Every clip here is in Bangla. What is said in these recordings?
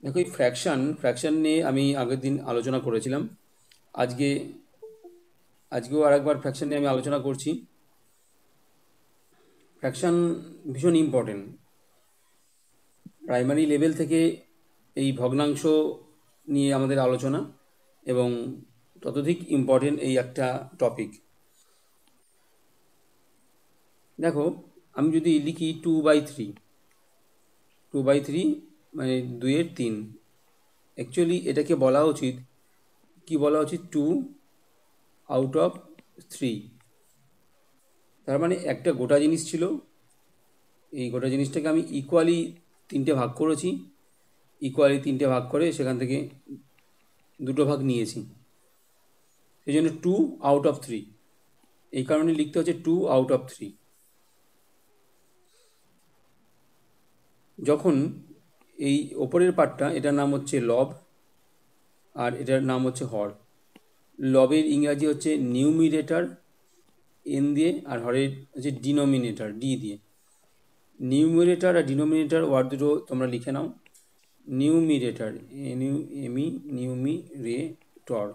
দেখো, এই ফ্র্যাকশন নিয়ে আমি আগের দিন আলোচনা করেছিলাম। আজকে আজকেও আরেকবার ফ্র্যাকশন নিয়ে আমি আলোচনা করছি। ফ্র্যাকশন ভীষণ ইম্পর্টেন্ট। প্রাইমারি লেভেল থেকে এই ভগ্নাংশ নিয়ে আমাদের আলোচনা, এবং ততোধিক ইম্পর্টেন্ট এই একটা টপিক। দেখো, আমি যদি লিখি 2/3, 2/3 মানে 2/3, অ্যাকচুয়ালি এটাকে বলা উচিত, কি বলা উচিত, 2/3। তার মানে একটা গোটা জিনিস ছিল, এই গোটা জিনিসটাকে আমি ইকুয়ালি তিনটে ভাগ করেছি, ইকুয়ালি তিনটে ভাগ করে সেখান থেকে দুটো ভাগ নিয়েছি, সেই জন্য 2/3। এই কারণে লিখতে হচ্ছে 2/3। যখন এই ওপরের পার্টটা, এটার নাম হচ্ছে লব, আর এটার নাম হচ্ছে হর। লবের ইংরাজি হচ্ছে নিউমিরেটর এন দিয়ে, আর হরের হচ্ছে ডিনোমিনেটর ডি দিয়ে। নিউমিরেটর আর ডিনোমিনেটর ওয়ার্ড দুটো তোমরা লিখে নাও। নিউমিরেটর এনইউএমই, নিউমিরেটর,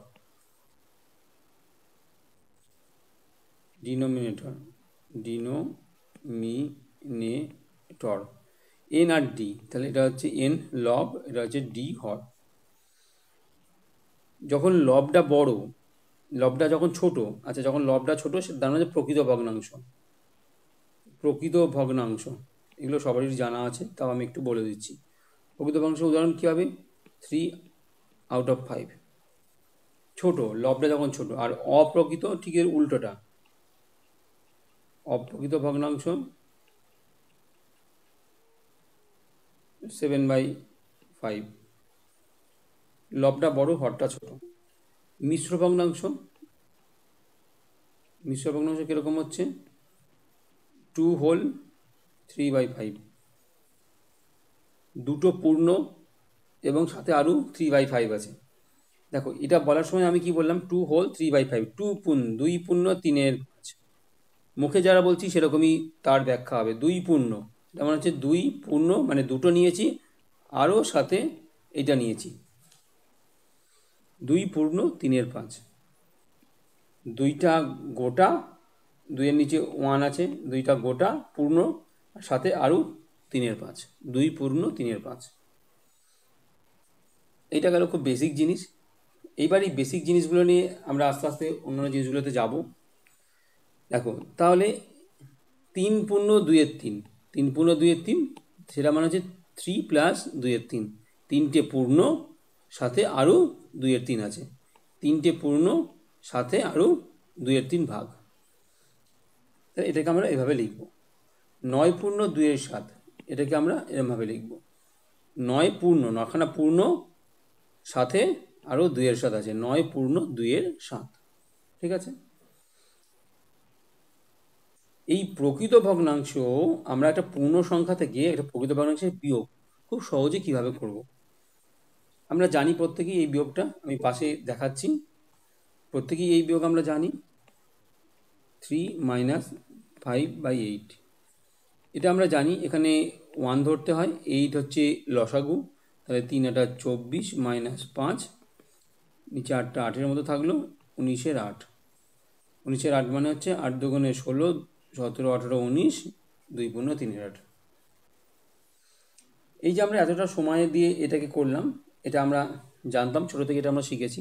ডিনোমিনেটর ডিনোমিনেটর, এন আর ডি, তাহলে এটা হচ্ছে এন লব, এটা হচ্ছে ডি হর। যখন লবটা বড়, লবটা যখন ছোট, আচ্ছা যখন লবটা ছোট তার মানে প্রকৃত ভগ্নাংশ। প্রকৃত ভগ্নাংশ এগুলো সবারই জানা আছে, তাও আমি একটু বলে দিচ্ছি। প্রকৃত ভগ্নাংশ উদাহরণ কী হবে? 3/5। ছোট, লবটা যখন ছোট। আর অপ্রকৃত ঠিক এর উল্টোটা, অপ্রকৃত ভগ্নাংশ 7/5। লবটা বড়, হরটা ছোট। মিশ্র ভগ্নাংশ, মিশ্র ভগ্নাংশ কীরকম হচ্ছে? 2/3/5। দুটো পূর্ণ এবং সাথে আরও 3/5 আছে। দেখো, এটা বলার সময় আমি কি বললাম? 2/3/5, 2/3/5। মুখে যারা বলছি সেরকমই তার ব্যাখ্যা হবে। 2 পূর্ণ, যেমন হচ্ছে 2 পূর্ণ মানে দুটো নিয়েছি, আরও সাথে এটা নিয়েছি, 2 পূর্ণ 3/5। দুইটা গোটা, 2-এর নিচে 1 আছে, দুইটা গোটা পূর্ণ, সাথে আরও 3/5, 2 পূর্ণ 3/5। এইটা গেল খুব বেসিক জিনিস। এইবার এই বেসিক জিনিসগুলো নিয়ে আমরা আস্তে আস্তে অন্যান্য জিনিসগুলোতে যাব। দেখো তাহলে 3 পূর্ণ 2/3, 3 পূর্ণ 2/3, সেটা মানে হচ্ছে 3+2/3। তিনটে পূর্ণ সাথে আরও 2/3 আছে, তিনটে পূর্ণ সাথে আরও 2/3 ভাগ। তাহলে এটাকে আমরা এভাবে লিখব। 9 পূর্ণ 2/7, এটাকে আমরা এরমভাবে লিখব। 9 পূর্ণ, নখানা পূর্ণ সাথে আরও 2/7 আছে, 9 পূর্ণ 2/7। ঠিক আছে? এই প্রকৃত ভগ্নাংশ আমরা একটা পূর্ণ সংখ্যা থেকে একটা প্রকৃত ভগ্নাংশের বিয়োগ খুব সহজে কিভাবে করব আমরা জানি প্রত্যেকেই। এই বিয়োগটা আমি পাশে দেখাচ্ছি। প্রত্যেকেই এই বিয়োগ আমরা জানি, 3-5/8। এটা আমরা জানি, এখানে 1 ধরতে হয়, 8 হচ্ছে লসাগু, তাহলে 3-8 24 -5, নিচে 8টা 8-এর মতো থাকলো, 19-এর 8। 19-এর 8 মানে হচ্ছে 8×2 = 16, 17, 18, 19, 2 পূর্ণ 3/8। এই যে আমরা এতটা সময় দিয়ে এটাকে করলাম, এটা আমরা জানতাম, ছোটো থেকে এটা আমরা শিখেছি।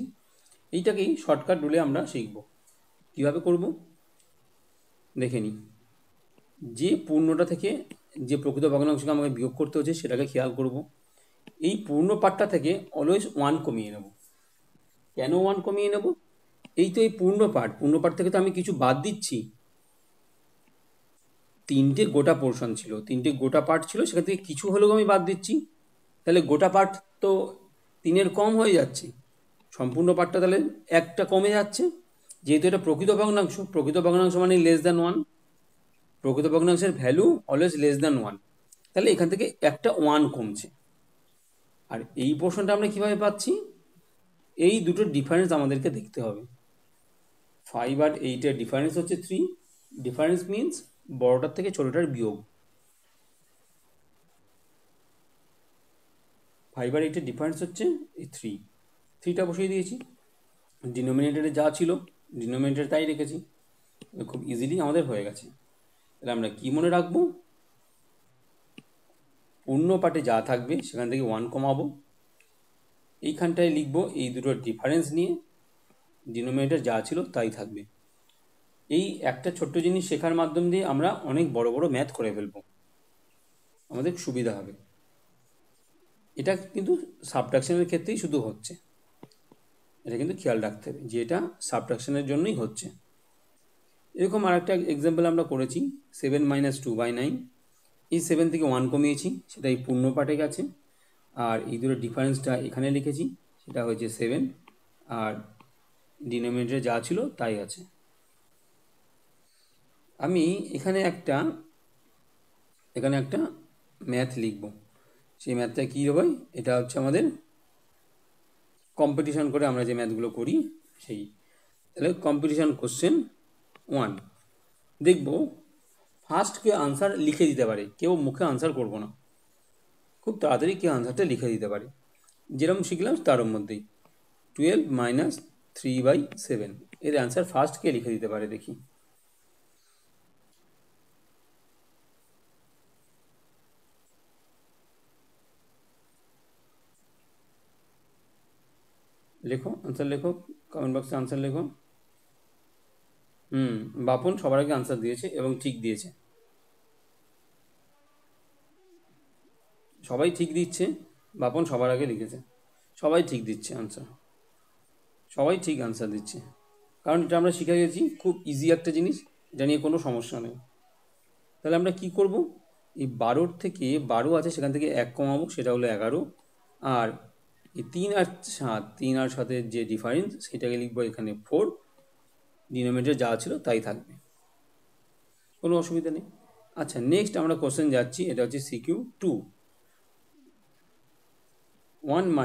এইটাকেই শর্টকাট রুলে আমরা শিখব। কীভাবে করব দেখে নিই। যে পূর্ণটা থেকে যে প্রকৃত ভগ্নাংশকে আমাকে বিয়োগ করতে হচ্ছে সেটাকে খেয়াল করব। এই পূর্ণ পার্টটা থেকে অলওয়েজ 1 কমিয়ে নেব। কেন 1 কমিয়ে নেব? এই তো এই পূর্ণ পার্ট থেকে তো আমি কিছু বাদ দিচ্ছি। তিনটে গোটা পোর্শন ছিল, তিনটে গোটা পার্ট ছিল, সেখান থেকে কিছু হলেও আমি বাদ দিচ্ছি। তাহলে গোটা পার্ট তো 3-এর কম হয়ে যাচ্ছে, সম্পূর্ণ পার্টটা তাহলে একটা কমে যাচ্ছে। যেহেতু এটা প্রকৃত ভগ্নাংশ, প্রকৃত ভগ্নাংশ মানে <1, প্রকৃত ভগ্নাংশের ভ্যালু অলওয়েজ <1। তাহলে এখান থেকে একটা 1 কমছে। আর এই পোর্শনটা আমরা কিভাবে পাচ্ছি? এই দুটোর ডিফারেন্স আমাদেরকে দেখতে হবে। 5 আর 8-এর ডিফারেন্স হচ্ছে 3। ডিফারেন্স মিনস বড়টার থেকে ছোটোটার বিয়োগ। 5 আর 8-এর ডিফারেন্স হচ্ছে এই 3টা বসিয়ে দিয়েছি, ডিনোমিনেটরে যা ছিল ডিনোমিনেটরে তাই রেখেছি, খুব ইজিলি আমাদের হয়ে গেছে। তাহলে আমরা কি মনে রাখবো, পূর্ণ পাটে যা থাকবে সেখান থেকে 1 কমাবো, এইখানটায় লিখবো এই দুটোর ডিফারেন্স নিয়ে, ডিনোমিনেটর যা ছিল তাই থাকবে। এই একটা ছোট্ট জিনিস শেখার মাধ্যম দিয়ে আমরা অনেক বড় বড় ম্যাথ করে ফেলবো, আমাদের সুবিধা হবে। এটা কিন্তু সাবট্রাকশনের ক্ষেত্রেই শুধু হচ্ছে, এটা কিন্তু খেয়াল রাখতে হবে যে এটা সাবট্রাকশনের জন্যই হচ্ছে। এরকম আর একটা এক্সাম্পল আমরা করেছি, 7 - 2/9, এই 7 থেকে 1 কমিয়েছি, সেটা এই পূর্ণ পাটে গেছে, আর এই দুটো ডিফারেন্সটা এখানে লিখেছি, সেটা হয়েছে 7, আর ডিনোমিনেটরে যা ছিল তাই আছে। আমি এখানে একটা ম্যাথ লিখব, সেই ম্যাথটা কী হবে, এটা হচ্ছে আমাদের কম্পিটিশন করে আমরা যে ম্যাথগুলো করি সেই। তাহলে কম্পিটিশন কোশ্চেন 1 দেখব, ফার্স্ট কেউ আনসার লিখে দিতে পারে, কেউ মুখে আনসার করবো না, খুব তাড়াতাড়ি কেউ আনসারটা লিখে দিতে পারে, যেরকম শিখলাম তার মধ্যেই। 12 - 3/7 এর অ্যান্সার ফার্স্ট কে লিখে দিতে পারে, দেখি। লেখো, আনসার লেখো, কমেন্ট বক্সে আনসার লেখো। বাপন সবার আগে আনসার দিয়েছে এবং ঠিক দিয়েছে, সবাই ঠিক দিচ্ছে, বাপন সবার আগে লিখেছে, সবাই ঠিক দিচ্ছে আনসার, সবাই ঠিক আনসার দিচ্ছে, কারণ এটা আমরা শিখে গেছি, খুব ইজি একটা জিনিস, এটা নিয়ে কোনো সমস্যা নেই। তাহলে আমরা কি করব, এই 12 থেকে 12 আছে সেখান থেকে 1 কমাবো, সেটা হলো 11, আর এই 3 আর 7-এর যে ডিফারেন্স সেটাকে লিখবো এখানে 4, ডিনোমিনেটর যা ছিল তাই থাকবে, কোনো অসুবিধা নেই। আচ্ছা, নেক্সট আমরা কোশ্চেন যাচ্ছি, এটা হচ্ছে সিকিউ 2, 1 -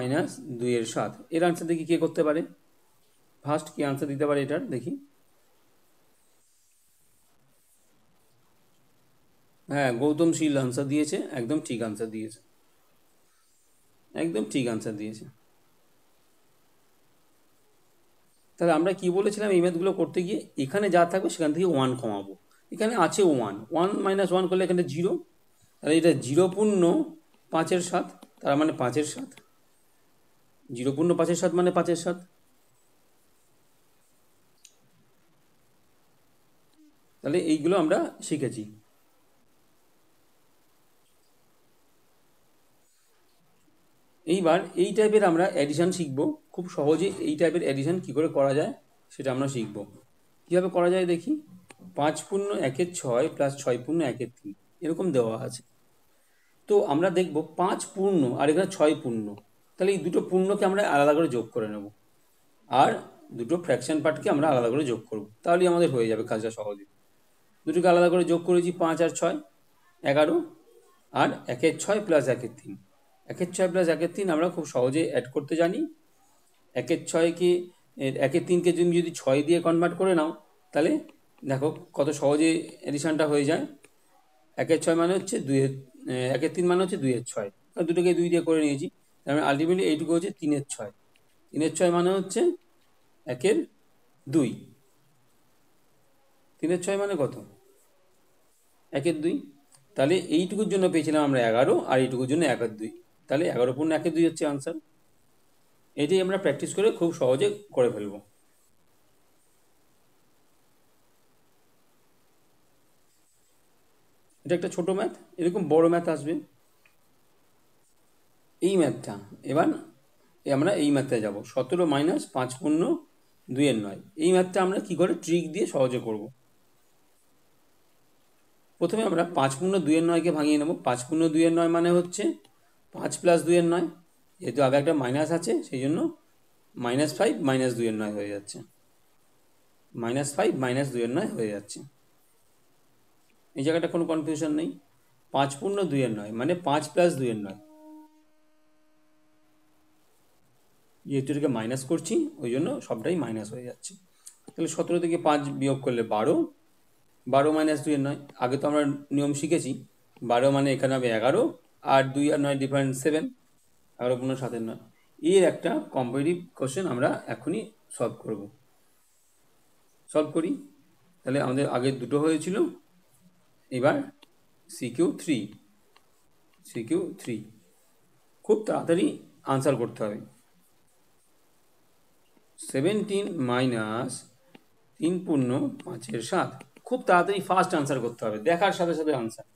2/7 এর আনসার দেখি কে করতে পারে, ফার্স্ট কি আনসার দিতে পারে এটার, দেখি। হ্যাঁ, গৌতম শীল আনসার দিয়েছে, একদম ঠিক আনসার দিয়েছে, একদম ঠিক আনসার দিয়েছে। তাহলে আমরা কি বলেছিলাম, এই ম্যাথগুলো করতে গিয়ে এখানে যা থাকবে সেখান থেকে 1 কমাবো, এখানে আছে 1, 1 - 1 করলে এখানে 0, তাহলে এটা 0 পূর্ণ 5/7, তার মানে 5/7, 0 পূর্ণ 5/7 মানে 5/7। তাহলে এইগুলো আমরা শিখেছি। এইবার এই টাইপের আমরা অ্যাডিশান শিখবো, খুব সহজে এই টাইপের অ্যাডিশান কী করে করা যায় সেটা আমরা শিখবো। কীভাবে করা যায় দেখি, 5 পূর্ণ 1/6 প্লাস 6 পূর্ণ 1/3 এরকম দেওয়া আছে। তো আমরা দেখব 5 পূর্ণ আর এখানে 6 পূর্ণ, তাহলে এই দুটো পূর্ণকে আমরা আলাদা করে যোগ করে নেব, আর দুটো ফ্র্যাকশন পার্টকে আমরা আলাদা করে যোগ করব, তাহলেই আমাদের হয়ে যাবে কাজটা সহজে। দুটোকে আলাদা করে যোগ করেছি, 5 আর 6 11, আর 1/6 প্লাস 1/3, 1/6 প্লাস 1/3 আমরা খুব সহজে অ্যাড করতে জানি। 1/6কে 1/3কে যদি 6 দিয়ে কনভার্ট করে নাও, তাহলে দেখো কত সহজে এডিশনটা হয়ে যায়। 1/6 মানে হচ্ছে 1/3 মানে হচ্ছে 2/6, দুটোকে 2 দিয়ে করে নিয়েছি, তার মানে আলটিমেটলি এইটুকু হচ্ছে 3/6, 3/6 মানে হচ্ছে 1/2, 3/6 মানে কত, 1/2, তাহলে এইটুকুর জন্য পেয়েছিলাম আমরা 11, আর এইটুকুর জন্য 1/2, তাহলে 11 পূর্ণ 1/2 হচ্ছে আনসার। এটাই আমরা প্র্যাকটিস করে খুব সহজে করে ফেলবো। এটা একটা ছোট ম্যাথ, এরকম বড় ম্যাথ আসবে। এই ম্যাথটা এবার আমরা এই ম্যাথটায় যাব, 17 - 5 পূর্ণ 2/9, এই ম্যাথটা আমরা কি করে ট্রিক দিয়ে সহজে করব। প্রথমে আমরা 5 পূর্ণ 2/9কে ভাঙিয়ে নেব, 5 পূর্ণ 2/9 মানে হচ্ছে 5 প্লাস 2/9, যেহেতু আগে একটা মাইনাস আছে সেই জন্য -5 - 2/9 হয়ে যাচ্ছে, -5 - 2/9 হয়ে যাচ্ছে, এই জায়গাটা কোনো কনফিউশন নেই। 5 পূর্ণ 2/9 মানে 5 প্লাস 2/9, যেহেতু এটাকে মাইনাস করছি ওই জন্য সবটাই মাইনাস হয়ে যাচ্ছে। তাহলে 17 থেকে 5 বিয়োগ করলে 12, 12 - 2/9, আগে তো আমরা নিয়ম শিখেছি, 12 মানে এখানে হবে 11, আর 2 আর 9 ডিফারেন্স 7, 11.7 এর একটা কম্পারেটিভ কোশ্চেন আমরা এখনই সলভ করি। তাহলে আমাদের আগে দুটো হয়েছিল, এবার সিকিউ থ্রি খুব তাড়াতাড়ি আনসার করতে হবে। 17 মাইনাস 3×5=7, খুব তাড়াতাড়ি ফাস্ট আনসার করতে হবে, দেখার সাথে সাথে আনসার।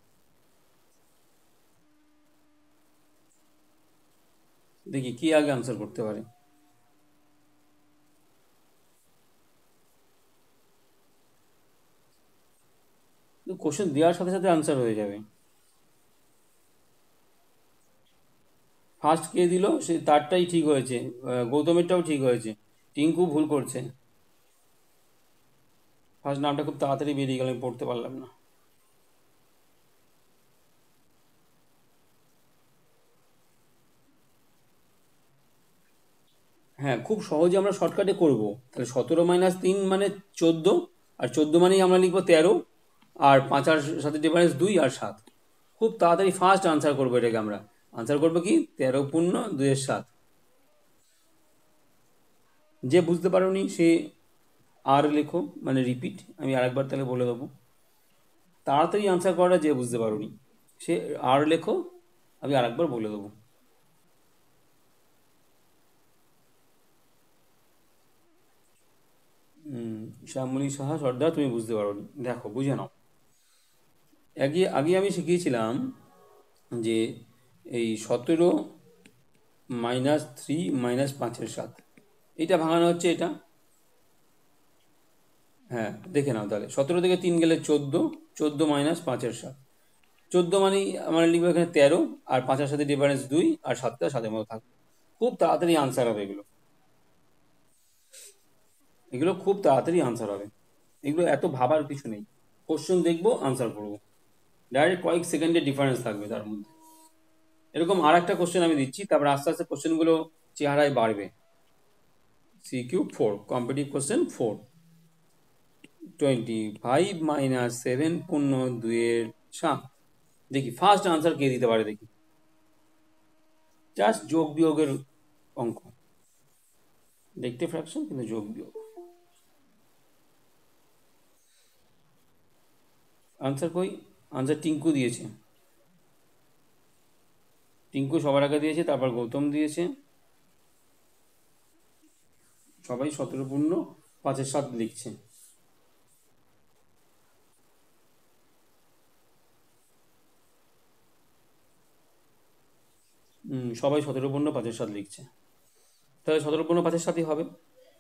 দেখি কি আগে আনসার করতে পারে। কোশ্চেন দেওয়ার সাথে সাথে আনসার হয়ে যাবে। ফার্স্ট কে দিল সে তারটাই ঠিক হয়েছে, গৌতমেরটাও ঠিক হয়েছে, টিঙ্কু ভুল করছে। ফার্স্ট নামটা খুব তাড়াতাড়ি বেরিয়ে গেল, আমি পড়তে পারলাম না। হ্যাঁ, খুব সহজে আমরা শর্টকাটে করব। তাহলে 17 - 3 মানে 14, আর 14 মানেই আমরা লিখবো 13, আর 5 আর সাথে ডিফারেন্স 2 আর 7। খুব তাড়াতাড়ি ফার্স্ট আনসার করবো এটাকে। আমরা আনসার করবো কি 13×2=7। যে বুঝতে পারোনি সে আর লেখো, মানে রিপিট, আমি আরেকবার তাহলে বলে দেবো। তাড়াতাড়ি আনসার করাটা যে বুঝতে পারোনি সে আর লেখো, আমি আরেকবার বলে দেবো। শ্যামলী সাহা সর্দার, তুমি বুঝতে পারোনি, দেখো বুঝে নাও। আগে আগে আমি শিখিয়েছিলাম যে এই 17-3 - 5=7, এটা ভাঙানো হচ্ছে এটা। হ্যাঁ দেখে নাও, তাহলে 17 থেকে 3 গেলে 14, 14 - 5=7। 14 মানেই আমরা লিখবো এখানে 13, আর 5-এর সাথে ডিফারেন্স 2, আর 7টা 7-এর মতো থাকবে। খুব তাড়াতাড়ি আনসার হবে এগুলো খুব তাড়াতাড়ি আনসার হবে। এগুলো এত ভাবার কিছু নেই, কোশ্চেন দেখবো আনসার করবো, ডাইরেক্ট কয়েক সেকেন্ডের ডিফারেন্স থাকবে তার মধ্যে। এরকম আর একটা কোশ্চেন আমি দিচ্ছি, তারপর আস্তে আস্তে কোশ্চেনগুলো চেহারায় বাড়বে। CQ4 competitive question 4। 25 - 7×2=7। দেখি ফার্স্ট আনসার কে দিতে পারে, দেখি। জাস্ট যোগ বিয়োগের অঙ্ক, দেখতে ফ্র্যাকশন কিন্তু যোগ বিয়োগ। আনসার কই? আনসার টিঙ্কু দিয়েছে, টিঙ্কু সবার আগে দিয়েছে, তারপর গৌতম দিয়েছে। সবাই 17×5=7 লিখছে। সবাই 17×5=7 লিখছে। তাহলে 17×5=7ই হবে।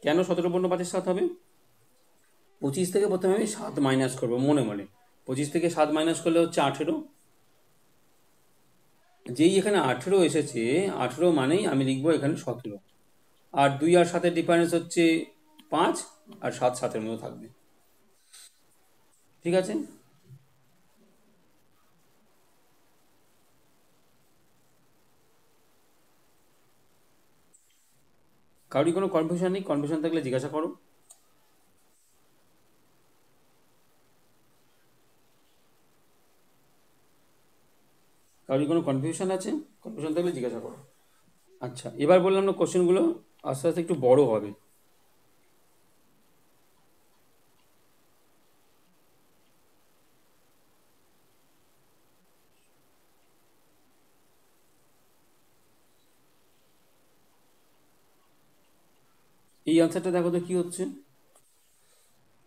কেন 17×5=7 হবে? 25 থেকে প্রথমে আমি 7 মাইনাস করবো মনে মনে। 25 থেকে 7 মাইনাস করলে হচ্ছে 18। যেই এখানে 18 এসেছে, 18 মানেই আমি লিখবো এখানে 17। আর 2 আর 7-এর ডিফারেন্স হচ্ছে 5, আর 7 7-এর মতো থাকবে। ঠিক আছে? কারোরই কোনো কনফিউশন নেই? কনফিউশন থাকলে জিজ্ঞাসা করো। কারোরই কোনো কনফিউশন আছে? কনফিউশন থাকলে জিজ্ঞাসা করো। আচ্ছা, এবার বললাম না কোশ্চেনগুলো আস্তে আস্তে একটু বড় হবে। এই অ্যান্সারটা দেখো তো কি হচ্ছে,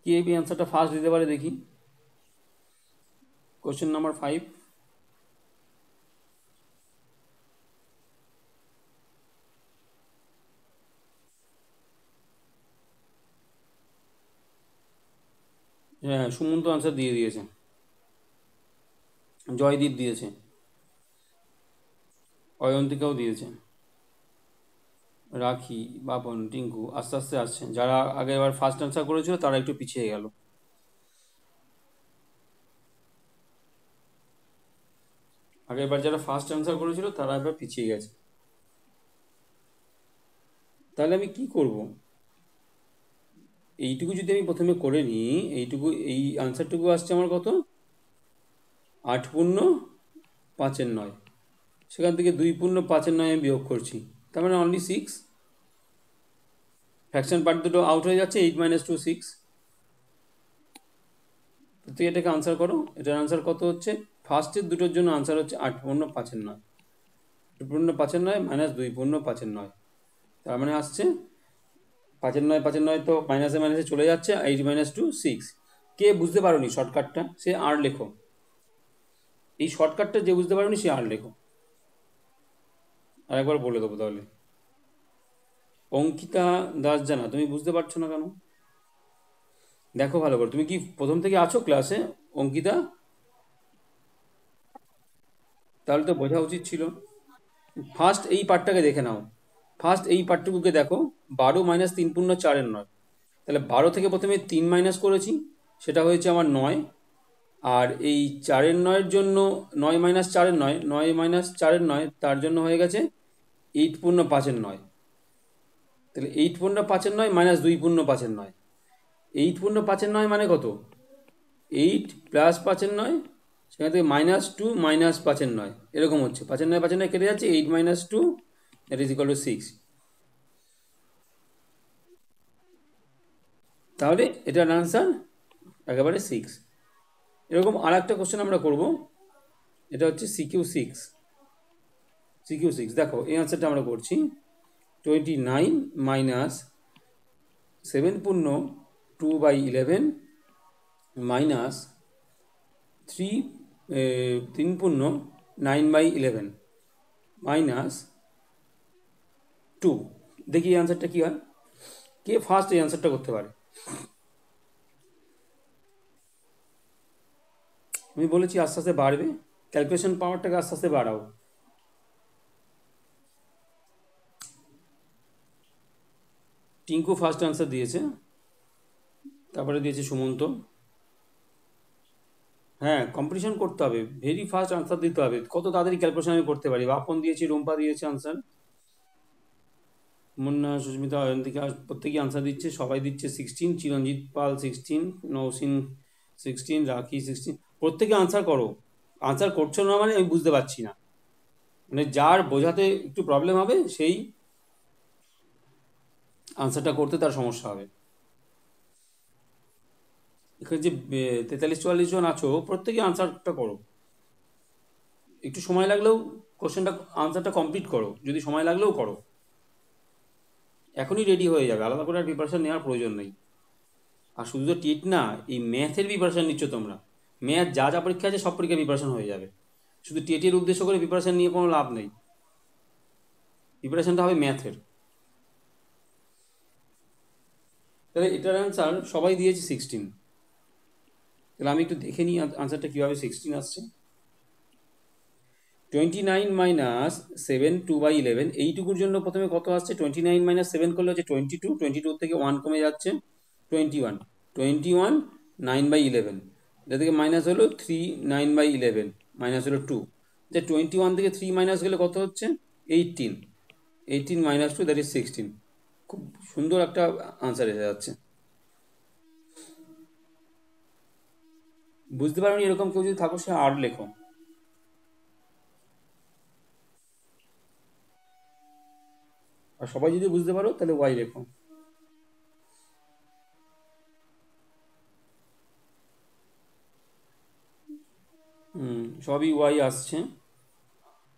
কি এই অ্যান্সারটা ফার্স্ট দিতে পারে দেখি। Question number 5। হ্যাঁ, সুমন্ত আনসার দিয়ে দিয়েছে, জয়দীপ দিয়েছে, অয়ন্তিকাও দিয়েছে, রাখি, বাপন, টিঙ্কু আস্তে আস্তে আসছে। যারা আগে এবার ফার্স্ট আনসার করেছিল তারা একটু পিছিয়ে গেল। আগেরবার যারা ফার্স্ট আনসার করেছিল তারা এবার পিছিয়ে গেছে। তাহলে আমি কি করব? এইটুকু যদি আমি প্রথমে করে নিই, এই আনসারটুকু আসছে আমার কত? 8×5=9। সেখান থেকে 2 পূর্ণ 5/9 আমি বিয়োগ করছি, তার মানে অনলি 6। ফ্র্যাকশন পার্ট দুটো আউট হয়ে যাচ্ছে, 8 - 2 6। তো তুই এটাকে আনসার করো, এটার আনসার কত হচ্ছে? ফার্স্টের দুটোর জন্য আনসার হচ্ছে 8 পূর্ণ 5/9, 8 পূর্ণ 5/9 মাইনাস 2 পূর্ণ 5/9, তার মানে আসছে 5/9 তো মাইনাসে মাইনাসে চলে যাচ্ছে, 8 - 2 6। কে বুঝতে পারোনি শর্টকাটটা সে আর লেখো, এই শর্টকাটটা যে বুঝতে পারোনি সে আর লেখো। আর একবার বলে দেবো তাহলে। অঙ্কিতা দাস জানা, তুমি বুঝতে পারছো না কেন? দেখো ভালো করে, তুমি কি প্রথম থেকে আছো ক্লাসে অঙ্কিতা? তাহলে তো বোঝা উচিত ছিল। ফার্স্ট এই পার্টটাকে দেখে নাও, ফার্স্ট এই পার্টটুকুকে দেখো। 12 - 3 পূর্ণ 4/9, তাহলে 12 থেকে প্রথমে 3 মাইনাস করেছি, সেটা হয়েছে আমার 9। আর এই 4/9 জন্য 9 - 4/9, 9 - 4/9 তার জন্য হয়ে গেছে 8 পূর্ণ 5/9। তাহলে 8 পূর্ণ 5/9 মাইনাস 2 পূর্ণ 5/9, 8 পূর্ণ 5/9 মানে কত? 8 প্লাস 5/9, সেখান থেকে -2 মাইনাস 5/9, এরকম হচ্ছে। 5/9 কেটে যাচ্ছে, 8 - 2 দ্যাট ইজ ইকুয়াল টু 6। তাহলে এটার আনসার একেবারে 6। এরকম আর একটা কোশ্চেন আমরা করব, এটা হচ্ছে CQ6। CQ6 দেখো, এই আনসারটা আমরা করছি। 29 মাইনাস 7 পূর্ণ 2/11 মাইনাস 3 পূর্ণ 9/11 মাইনাস 2। দেখি এই আনসারটা কী হয়, কে ফার্স্ট এই আনসারটা করতে পারে? আমি বলেছি আস্তে আস্তে বাড়বে, ক্যালকুলেশন পাওয়ারটাকে আস্তে আস্তে বাড়াও। টিঙ্কু ফার্স্ট আনসার দিয়েছে, তারপরে দিয়েছে সুমন্ত। হ্যাঁ, কম্পিটিশন করতে হবে, ভেরি ফাস্ট আনসার দিতে হবে, কত তাড়াতাড়ি ক্যালকুলেশন আমি করতে পারি। বাপন দিয়েছি, রুম্পা দিয়েছে আনসার, মুন্না, সুস্মিতা, অয়ন্তিকা প্রত্যেকেই আনসার দিচ্ছে, সবাই দিচ্ছে 16। চিরঞ্জিত পাল 16, নৌসিন 16, রাখি 16। প্রত্যেকে আনসার করো, আনসার করছো না মানে আমি বুঝতে পারছি না। মানে যার বোঝাতে একটু প্রবলেম হবে সেই আনসারটা করতে তার সমস্যা হবে। এখানে যে 43-44 জন আছো, প্রত্যেকে আনসারটা করো। একটু সময় লাগলেও কোশ্চেনটা আনসারটা কমপ্লিট করো, যদি সময় লাগলেও করো। এখনই রেডি হয়ে যাবে, আলাদা করে আর প্রিপারেশন নেওয়ার প্রয়োজন নেই। আর শুধু তো টিট না, এই ম্যাথের প্রিপারেশন নিচ্ছ তোমরা, ম্যাথ যা যা পরীক্ষা আছে সব পরীক্ষার প্রিপারেশন হয়ে যাবে। শুধু টেটের উদ্দেশ্য করে প্রিপারেশন নিয়ে কোনো লাভ নেই, প্রিপারেশনটা হবে ম্যাথের। তাহলে এটার অ্যান্সার সবাই দিয়েছে 16। তাহলে আমি একটু দেখে নিই আনসারটা কীভাবে 16 আসছে। 29 মাইনাস 7 2/11, এইটুকুর জন্য প্রথমে কত আসছে? 29 - 7 করলে হচ্ছে 22, 22 থেকে 1 কমে যাচ্ছে 21, 21 9/11, এটা থেকে মাইনাস হলো 3 9/11, মাইনাস হলো 2। যে 21 থেকে 3 মাইনাস গেলে কত হচ্ছে? 18, 18 - 2 দ্যাট ইজ 16। খুব সুন্দর একটা আনসার এসে যাচ্ছে। বুঝতে পারোনি এরকম কেউ যদি থাকো, সে আর লেখো। আর সবাই যদি বুঝতে পারো তাহলে ওয়াই লেখো। সবই ওয়াই আসছে,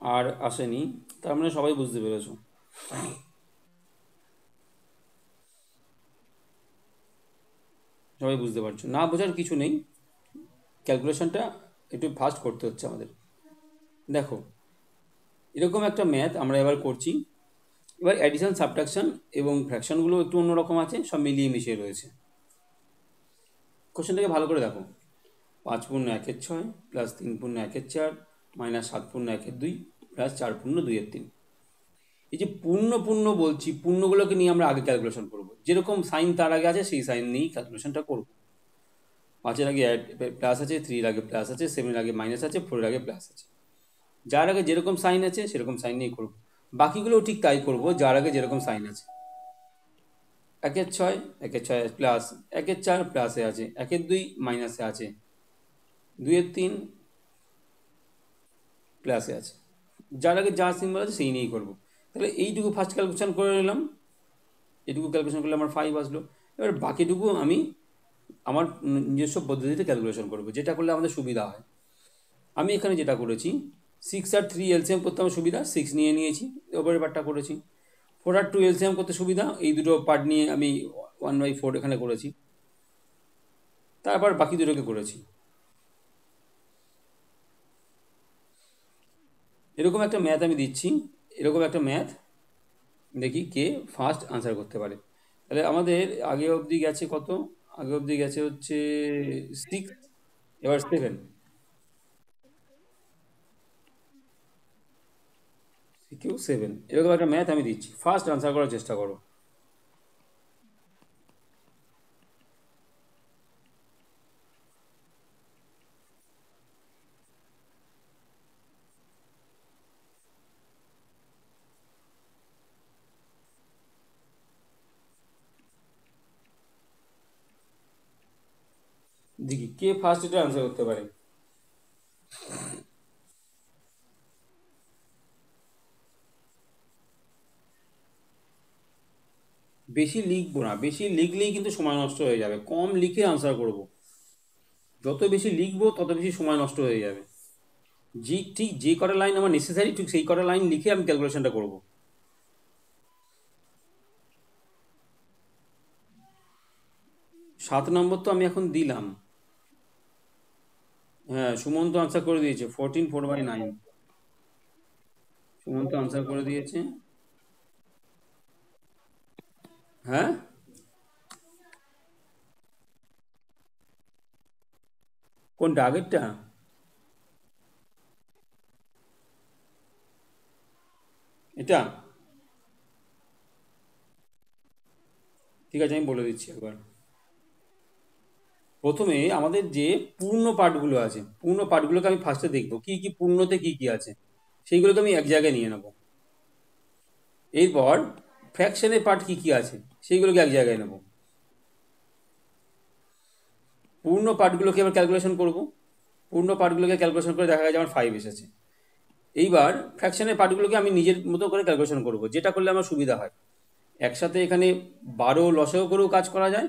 আর আসেনি, তার মানে সবাই বুঝতে পেরেছো। সবাই বুঝতে পারছো, না বোঝার কিছু নেই, ক্যালকুলেশনটা একটু ফাস্ট করতে হচ্ছে আমাদের। দেখো, এরকম একটা ম্যাথ আমরা এবার করছি। এবার অ্যাডিশন, সাবট্রাকশন এবং ফ্র্যাকশনগুলো একটু অন্যরকম আছে, সব মিলিয়ে মিশিয়ে রয়েছে। কোশ্চেনটাকে ভালো করে দেখো। 5 পূর্ণ 1/6 প্লাস 3 পূর্ণ 1/4 মাইনাস 7 পূর্ণ 1/2 প্লাস 4 পূর্ণ 2/3। এই যে পূর্ণ পূর্ণ বলছি, পূর্ণগুলোকে নিয়ে আমরা আগে ক্যালকুলেশন করব, যেরকম সাইন তার আগে আছে সেই সাইন নিয়েই ক্যালকুলেশনটা করব। 5-এর আগে প্লাস আছে, 3-এর আগে প্লাস আছে, 7-এর আগে মাইনাস আছে, 4-এর আগে প্লাস আছে। যার আগে যেরকম সাইন আছে সেরকম সাইন নিয়েই করব। বাকিগুলোও ঠিক তাই করব, যার আগে যেরকম সাইন আছে। 1/6, 1/6 প্লাস 1/4 প্লাসে আছে, 1/2 মাইনাসে আছে, 2/3 প্লাসে আছে। যার আগে যা সিম্বল আছে সেই নিয়েই করবো। তাহলে এইটুকু ফার্স্ট ক্যালকুলেশন করে নিলাম, এটুকু ক্যালকুলেশন করলে আমার 5 আসলো। এবার বাকিটুকু আমি আমার নিজস্ব পদ্ধতিতে ক্যালকুলেশন করবো, যেটা করলে আমাদের সুবিধা হয়। আমি এখানে যেটা করেছি, 6 আর 3 এলসিএম করতে আমার সুবিধা, 6 নিয়ে নিয়েছি, ওপরের পার্টটা করেছি। 4 আর 2 এলসিএম করতে সুবিধা, এই দুটো পার্ট নিয়ে আমি 1/4 এখানে করেছি, তারপর বাকি দুটোকে করেছি। এরকম একটা ম্যাথ আমি দিচ্ছি, এরকম একটা ম্যাথ, দেখি কে ফার্স্ট আনসার করতে পারে। তাহলে আমাদের আগে অবধি গেছে কত? আগে অবধি গেছে হচ্ছে 6, এবার 7, কেউ 7। এরকম একটা ম্যাথ আমি দিচ্ছি, ফার্স্ট আনসার করার চেষ্টা করো। দেখি কে ফার্স্ট এটা আনসার করতে পারে। বেশি লিখবো না, বেশি লিখলেই কিন্তু সময় নষ্ট হয়ে যাবে, কম লিখে আনসার করব। যত বেশি লিখবো তত বেশি সময় নষ্ট হয়ে যাবে। ঠিক যে কটা লাইন আমার নেসেসারি, ঠিক সেই কটা লাইন লিখে আমি ক্যালকুলেশনটা করব। 7 নম্বর তো আমি এখন দিলাম। হ্যাঁ, সুমন্ত আনসার করে দিয়েছে 14 4/9। সুমন্ত আনসার করে দিয়েছে। হ্যাঁ, কোনটা আগেরটা? এটা ঠিক আছে, আমি বলে দিচ্ছি একবার। প্রথমে আমাদের যে পূর্ণ পাঠগুলো আছে, পূর্ণ পাঠগুলোকে আমি ফার্স্টে দেখবো কি কি পূর্ণতে কি কি আছে, সেইগুলোকে আমি এক জায়গায় নিয়ে নেব। এরপর ফ্র্যাকশনের পার্ট কি কি আছে সেইগুলোকে এক জায়গায় নেব। পূর্ণ পার্টগুলোকে এবার ক্যালকুলেশন করব, পূর্ণ পার্টগুলোকে ক্যালকুলেশন করে দেখা গেছে আমার 5 এসেছে। এইবার ফ্র্যাকশনের পার্টগুলোকে আমি নিজের মতো করে ক্যালকুলেশন করব, যেটা করলে আমার সুবিধা হয়। একসাথে এখানে 12 লসাগু করেও কাজ করা যায়,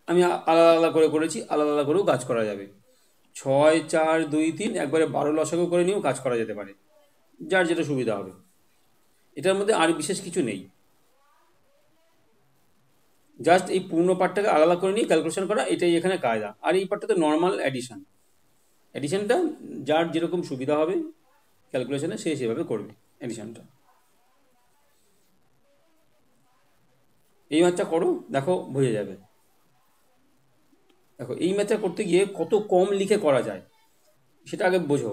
আমি আলাদা আলাদা করে করেছি, আলাদা আলাদা করেও কাজ করা যাবে। 6 4 2 3 একবারে 12 লসাগু করে নিয়েও কাজ করা যেতে পারে, যার যেটা সুবিধা হবে। এটার মধ্যে আর বিশেষ কিছু নেই, জাস্ট এই পূর্ণ পার্টটাকে আলাদা করে নিয়ে ক্যালকুলেশন করা, এটাই এখানে কায়দা। আর এই পার্টটা তো নর্মাল অ্যাডিশন, অ্যাডিশনটা যার যেরকম সুবিধা হবে ক্যালকুলেশনে সে সেভাবে করবে অ্যাডিশনটা। এই ম্যাথটা করো, দেখো বুঝে যাবে। দেখো এই ম্যাথটা করতে গিয়ে কত কম লিখে করা যায় সেটা আগে বোঝো।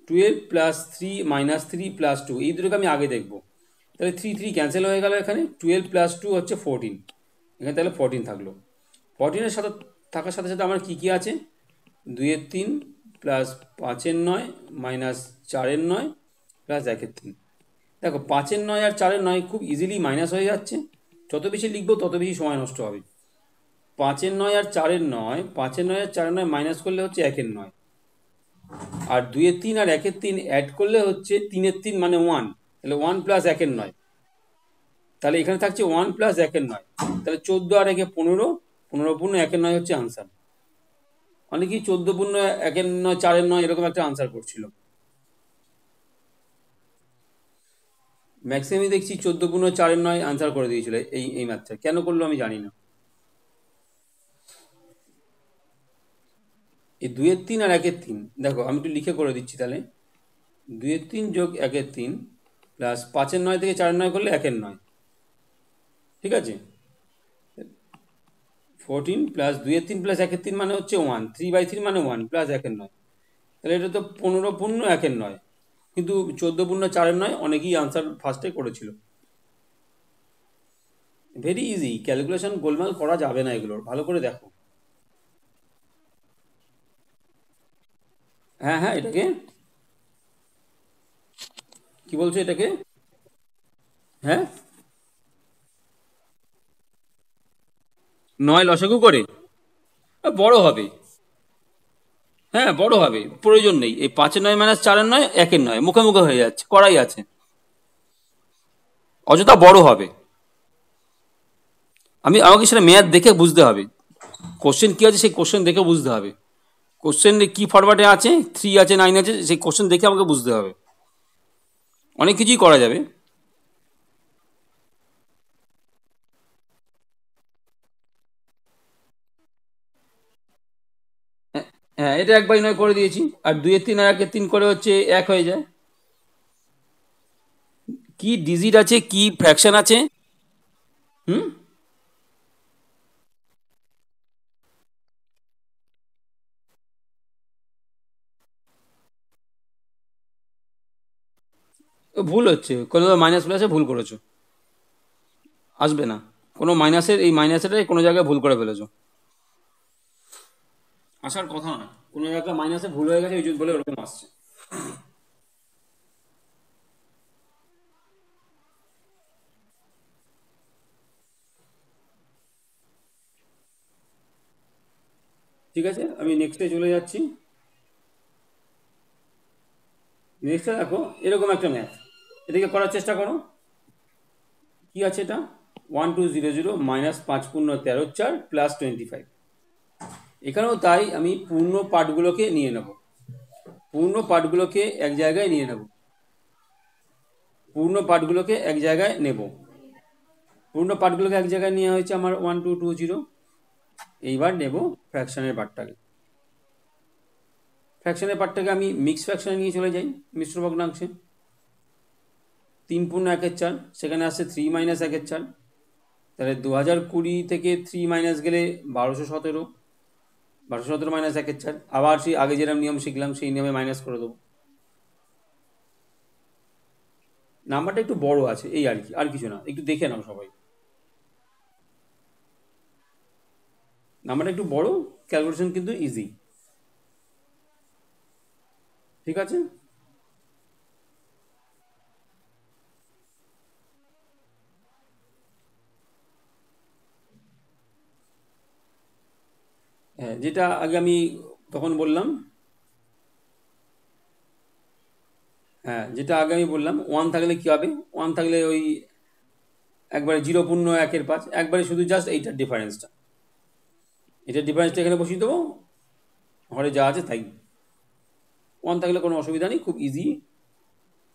12 + 3 - 3 + 2, এই দুটোকে আমি আগে দেখবো। তাহলে 3 3 ক্যান্সেল হয়ে গেল, এখানে 12 + 2 হচ্ছে 14, এখানে তাহলে 14 থাকলো। 14-এর সাথে থাকার সাথে সাথে আমার কী কী আছে? 2-3 প্লাস 5-9 মাইনাস 4-9 প্লাস 1-3। দেখো 5-9 আর 4-9 খুব ইজিলি মাইনাস হয়ে যাচ্ছে, যত বেশি লিখবো তত বেশি সময় নষ্ট হবে। 5-9 আর 4-9, 5-9 আর 4-9 মাইনাস করলে হচ্ছে 1-9, আর 2-3 আর 1-3 অ্যাড করলে হচ্ছে 3-3 মানে 1, তাহলে 1 প্লাস 1-9। তাহলে এখানে থাকছে 1 প্লাস 1-9, তাহলে 14 আর 1-15, 15 পূর্ণ 1-9 হচ্ছে আনসার। অনেকেই 14 পূর্ণ 1-9 4-9 এরকম একটা আনসার করছিল, ম্যাক্সিমামই দেখছি 14 পূর্ণ 4-9 আনসার করে দিয়েছিল। এই ম্যাথটা কেন করলো আমি জানি না। এই 2-3 আর 1-3, দেখো আমি একটু লিখে করে দিচ্ছি তাহলে। 2-3 যোগ 1-3 প্লাস 5-9 থেকে 4-9 করলে 1-9, ঠিক আছে। 14 প্লাস 2-3 প্লাস 1-3 মানে হচ্ছে 1, 3/3 মানে 1 প্লাস 1-9, তাহলে এটা তো 15 পূর্ণ 1-9, কিন্তু 14 পূর্ণ 4-9 অনেকেই আনসার ফার্স্টে করেছিল। ভেরি ইজি, ক্যালকুলেশন গোলমাল করা যাবে না, এগুলোর ভালো করে দেখো। হ্যাঁ হ্যাঁ, এটাকে কি বলছো এটাকে? হ্যাঁ, 9 লসাগু করে বড় হবে। হ্যাঁ, বড় হবে, প্রয়োজন নেই। এই 5-এর নয় মাইনাস 4-এর নয়, 1-এর নয়, মুখে মুখে হয়ে যাচ্ছে, করাই আছে। অযথা বড় হবে। আমাকে সেটা ম্যাথ দেখে বুঝতে হবে। কোশ্চেন কি আছে সেই কোশ্চেন দেখে বুঝতে হবে। কোশ্চেন কি ফরম্যাটে আছে, 3 আছে 9 আছে, সেই কোশ্চেন দেখে আমাকে বুঝতে হবে। অনেক কিছুই করা যাবে। হ্যাঁ, হ্যাঁ, এটা 1/9 করে দিয়েছি। আর 2-এর 3 আর 1-এর 3 করে হচ্ছে 1 হয়ে যায়। কি ডিজিট আছে, কি ফ্র্যাকশন আছে। হুম। ভুল হচ্ছে, কোনো মাইনাস প্লাসে ভুল করেছো। আসবে না। কোনো মাইনাসের, এই মাইনাসের কোনো জায়গায় ভুল করে ফেলেছো। আসার কথা না, কোনো জায়গায় মাইনাসে ভুল হয়ে গেছে, এই জন্য বলে ওরকম আসছে। ঠিক আছে, আমি নেক্সটে চলে যাচ্ছি। নেক্সটে দেখো, এরকম একটা ম্যাথ, এটাকে করার চেষ্টা করো। কি আছে এটা? 1200 মাইনাস 5×13 প্লাস 25। এখানেও তাই, আমি পূর্ণ পার্টগুলোকে নিয়ে নেব। পূর্ণ পার্টগুলোকে এক জায়গায় নিয়ে নেব। পূর্ণ পার্টগুলোকে এক জায়গায় নেব। পূর্ণ পার্টগুলোকে এক জায়গায় নেওয়া হয়েছে আমার 1220। এইবার নেব ফ্র্যাকশনের পার্টটাকে। ফ্র্যাকশনের পার্টটাকে আমি মিক্স ফ্র্যাকশনে নিয়ে চলে যাই, মিশ্র ভগ্নাংশে। 3×1/4, সেখানে আসছে 3-1/4। তাহলে 2020 থেকে 3 মাইনাস গেলে 1217। 1217 - 1/4। আবার সেই আগে যেরকম নিয়ম শিখলাম সেই নিয়মে মাইনাস করে দেবো। নাম্বারটা একটু বড় আছে, এই আর কি, আর কিছু না। একটু দেখে নাও সবাই, নাম্বারটা একটু বড়, ক্যালকুলেশন কিন্তু ইজি। ঠিক আছে। হ্যাঁ, যেটা আগে আমি তখন বললাম। হ্যাঁ, যেটা আগে আমি বললাম, 1 থাকলে কি হবে? 1 থাকলে ওই একবারে 0.1/5, একবারে শুধু জাস্ট এইটার ডিফারেন্সটা, এটার ডিফারেন্সটা এখানে বসিয়ে দেবো। ঘরে যা আছে তাই। 1 থাকলে কোনো অসুবিধা নেই, খুব ইজি,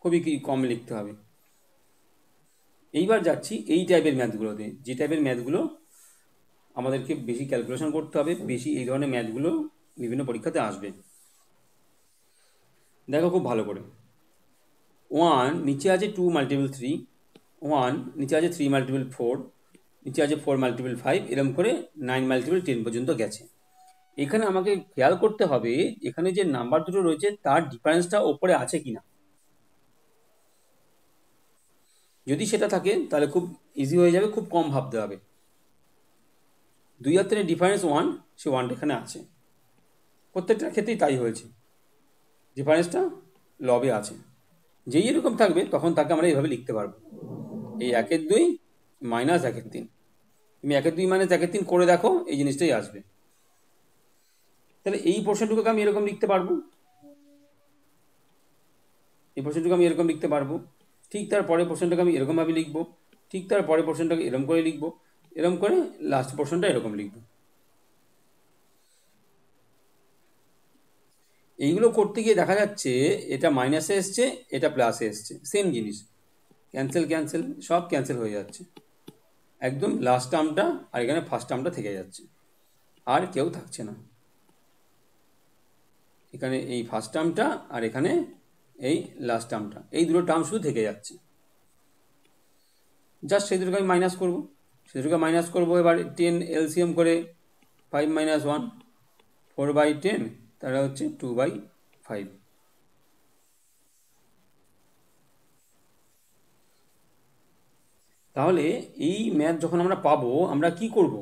খুবই কম লিখতে হবে। এইবার যাচ্ছি এই টাইপের ম্যাথগুলোতে, যে টাইপের ম্যাথগুলো আমাদেরকে বেশি ক্যালকুলেশন করতে হবে, বেশি এই ধরনের ম্যাথগুলো বিভিন্ন পরীক্ষাতে আসবে। দেখো খুব ভালো করে। 1 নিচে আছে 2 × 3, 1 নিচে আছে 3 × 4, নিচে আছে 4 × 5, এরকম করে 9 × 10 পর্যন্ত গেছে। এখানে আমাকে খেয়াল করতে হবে এখানে যে নাম্বার দুটো রয়েছে তার ডিফারেন্সটা ওপরে আছে কিনা। যদি সেটা থাকে তাহলে খুব ইজি হয়ে যাবে, খুব কম ভাবতে হবে। 2 আর 3 ডিফারেন্স 1, সে 1টা এখানে আছে। প্রত্যেকটার ক্ষেত্রেই তাই হয়েছে, ডিফারেন্সটা লবে আছে। যেই এরকম থাকবে তখন তাকে আমরা এইভাবে লিখতে পারবো, এই 1/2 মাইনাস 1/3। তুমি 1/2 মাইনাস 1/3 করে দেখো, এই জিনিসটাই আসবে। তাহলে এই পোর্শনটুকুকে আমি এরকম লিখতে পারবো, এই পোর্শনটুকু আমি এরকম লিখতে পারবো। ঠিক তার পরের পোর্শনটাকে আমি এরকমভাবে লিখবো। ঠিক তার পরের পোর্শনটাকে এরকম করে লিখবো। এরকম করে লাস্ট পোর্শনটা এরকম লিখবো। এইগুলো করতে গিয়ে দেখা যাচ্ছে এটা মাইনাসে এসছে, এটা প্লাসে এসছে, সেম জিনিস। ক্যান্সেল ক্যান্সেল, সব ক্যান্সেল হয়ে যাচ্ছে। একদম লাস্ট টার্মটা আর এখানে ফার্স্ট টার্মটা থেকে যাচ্ছে, আর কেউ থাকছে না। এখানে এই ফার্স্ট টার্মটা আর এখানে এই লাস্ট টার্মটা, এই দুটো টার্ম শুধু থেকে যাচ্ছে। জাস্ট সেই দুটোকে আমি মাইনাস করবো, সেই দুটোকে মাইনাস করবো। এবার 10 এলসিএম করে 5 - 1, 4/10, তারা হচ্ছে 2/5। তাহলে এই ম্যাথ যখন আমরা পাবো আমরা কি করব?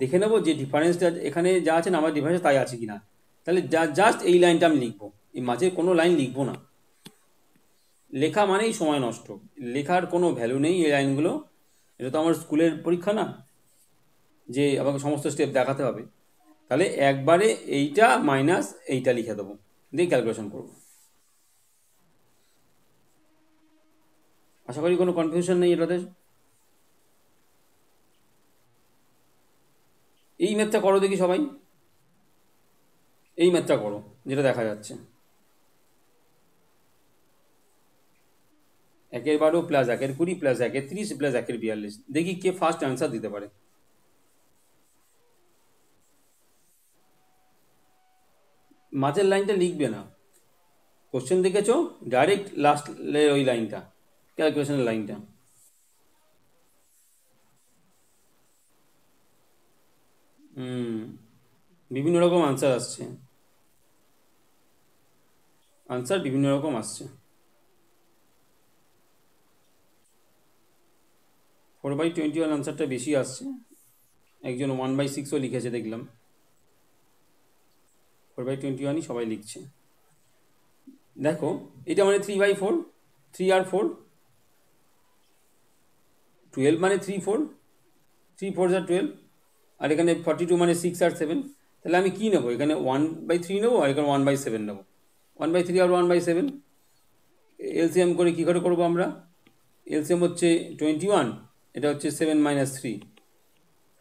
দেখে নেবো যে ডিফারেন্সটা এখানে যা আছে না, আমার ডিফারেন্স তাই আছে কিনা। তাহলে জাস্ট এই লাইনটা আমি লিখবো, এই মাঝে কোনো লাইন লিখবো না। লেখা মানেই সময় নষ্ট, লেখার কোনো ভ্যালু নেই এই লাইনগুলো। এটা তো আমার স্কুলের পরীক্ষা না যে আমাকে সমস্ত স্টেপ দেখাতে হবে। তাহলে একবারে এইটা মাইনাস এইটা লিখে দেবো, দিয়ে ক্যালকুলেশন করবো। আশা করি কোনো কনফিউশন নেই এটাতে। এই ম্যাথটা করো দেখি সবাই, এই ম্যাথটা করো যেটা দেখা যাচ্ছে। 1/12 প্লাস 1/20 প্লাস 1/30 প্লাস 1/42, দেখি কে ফার্স্ট অ্যান্সার দিতে পারে। মাঝের লাইনটা লিখবে না, কোশ্চেন দেখেছো, ডাইরেক্ট লাস্ট ওই লাইনটা, ক্যালকুলেশনের লাইনটা। বিভিন্ন রকম আনসার আসছে, আনসার বিভিন্ন রকম আসছে। 4/21 আনসারটা বেশি আসছে, একজন 1/6ও লিখেছে দেখলাম। 4/21ই সবাই লিখছে। দেখো এটা মানে 3/4, 3 আর 4, 12 মানে 3 4, 3 4 আর 12, আর এখানে 42 মানে 6 আর 7। তাহলে আমি কি নেবো, এখানে 1/3 নেবো আর এখানে 1/7 নেবো। 1/3 আর 1/7 এলসিএম করে কী করে করবো আমরা? এলসিএম হচ্ছে 21, এটা হচ্ছে 7 - 3,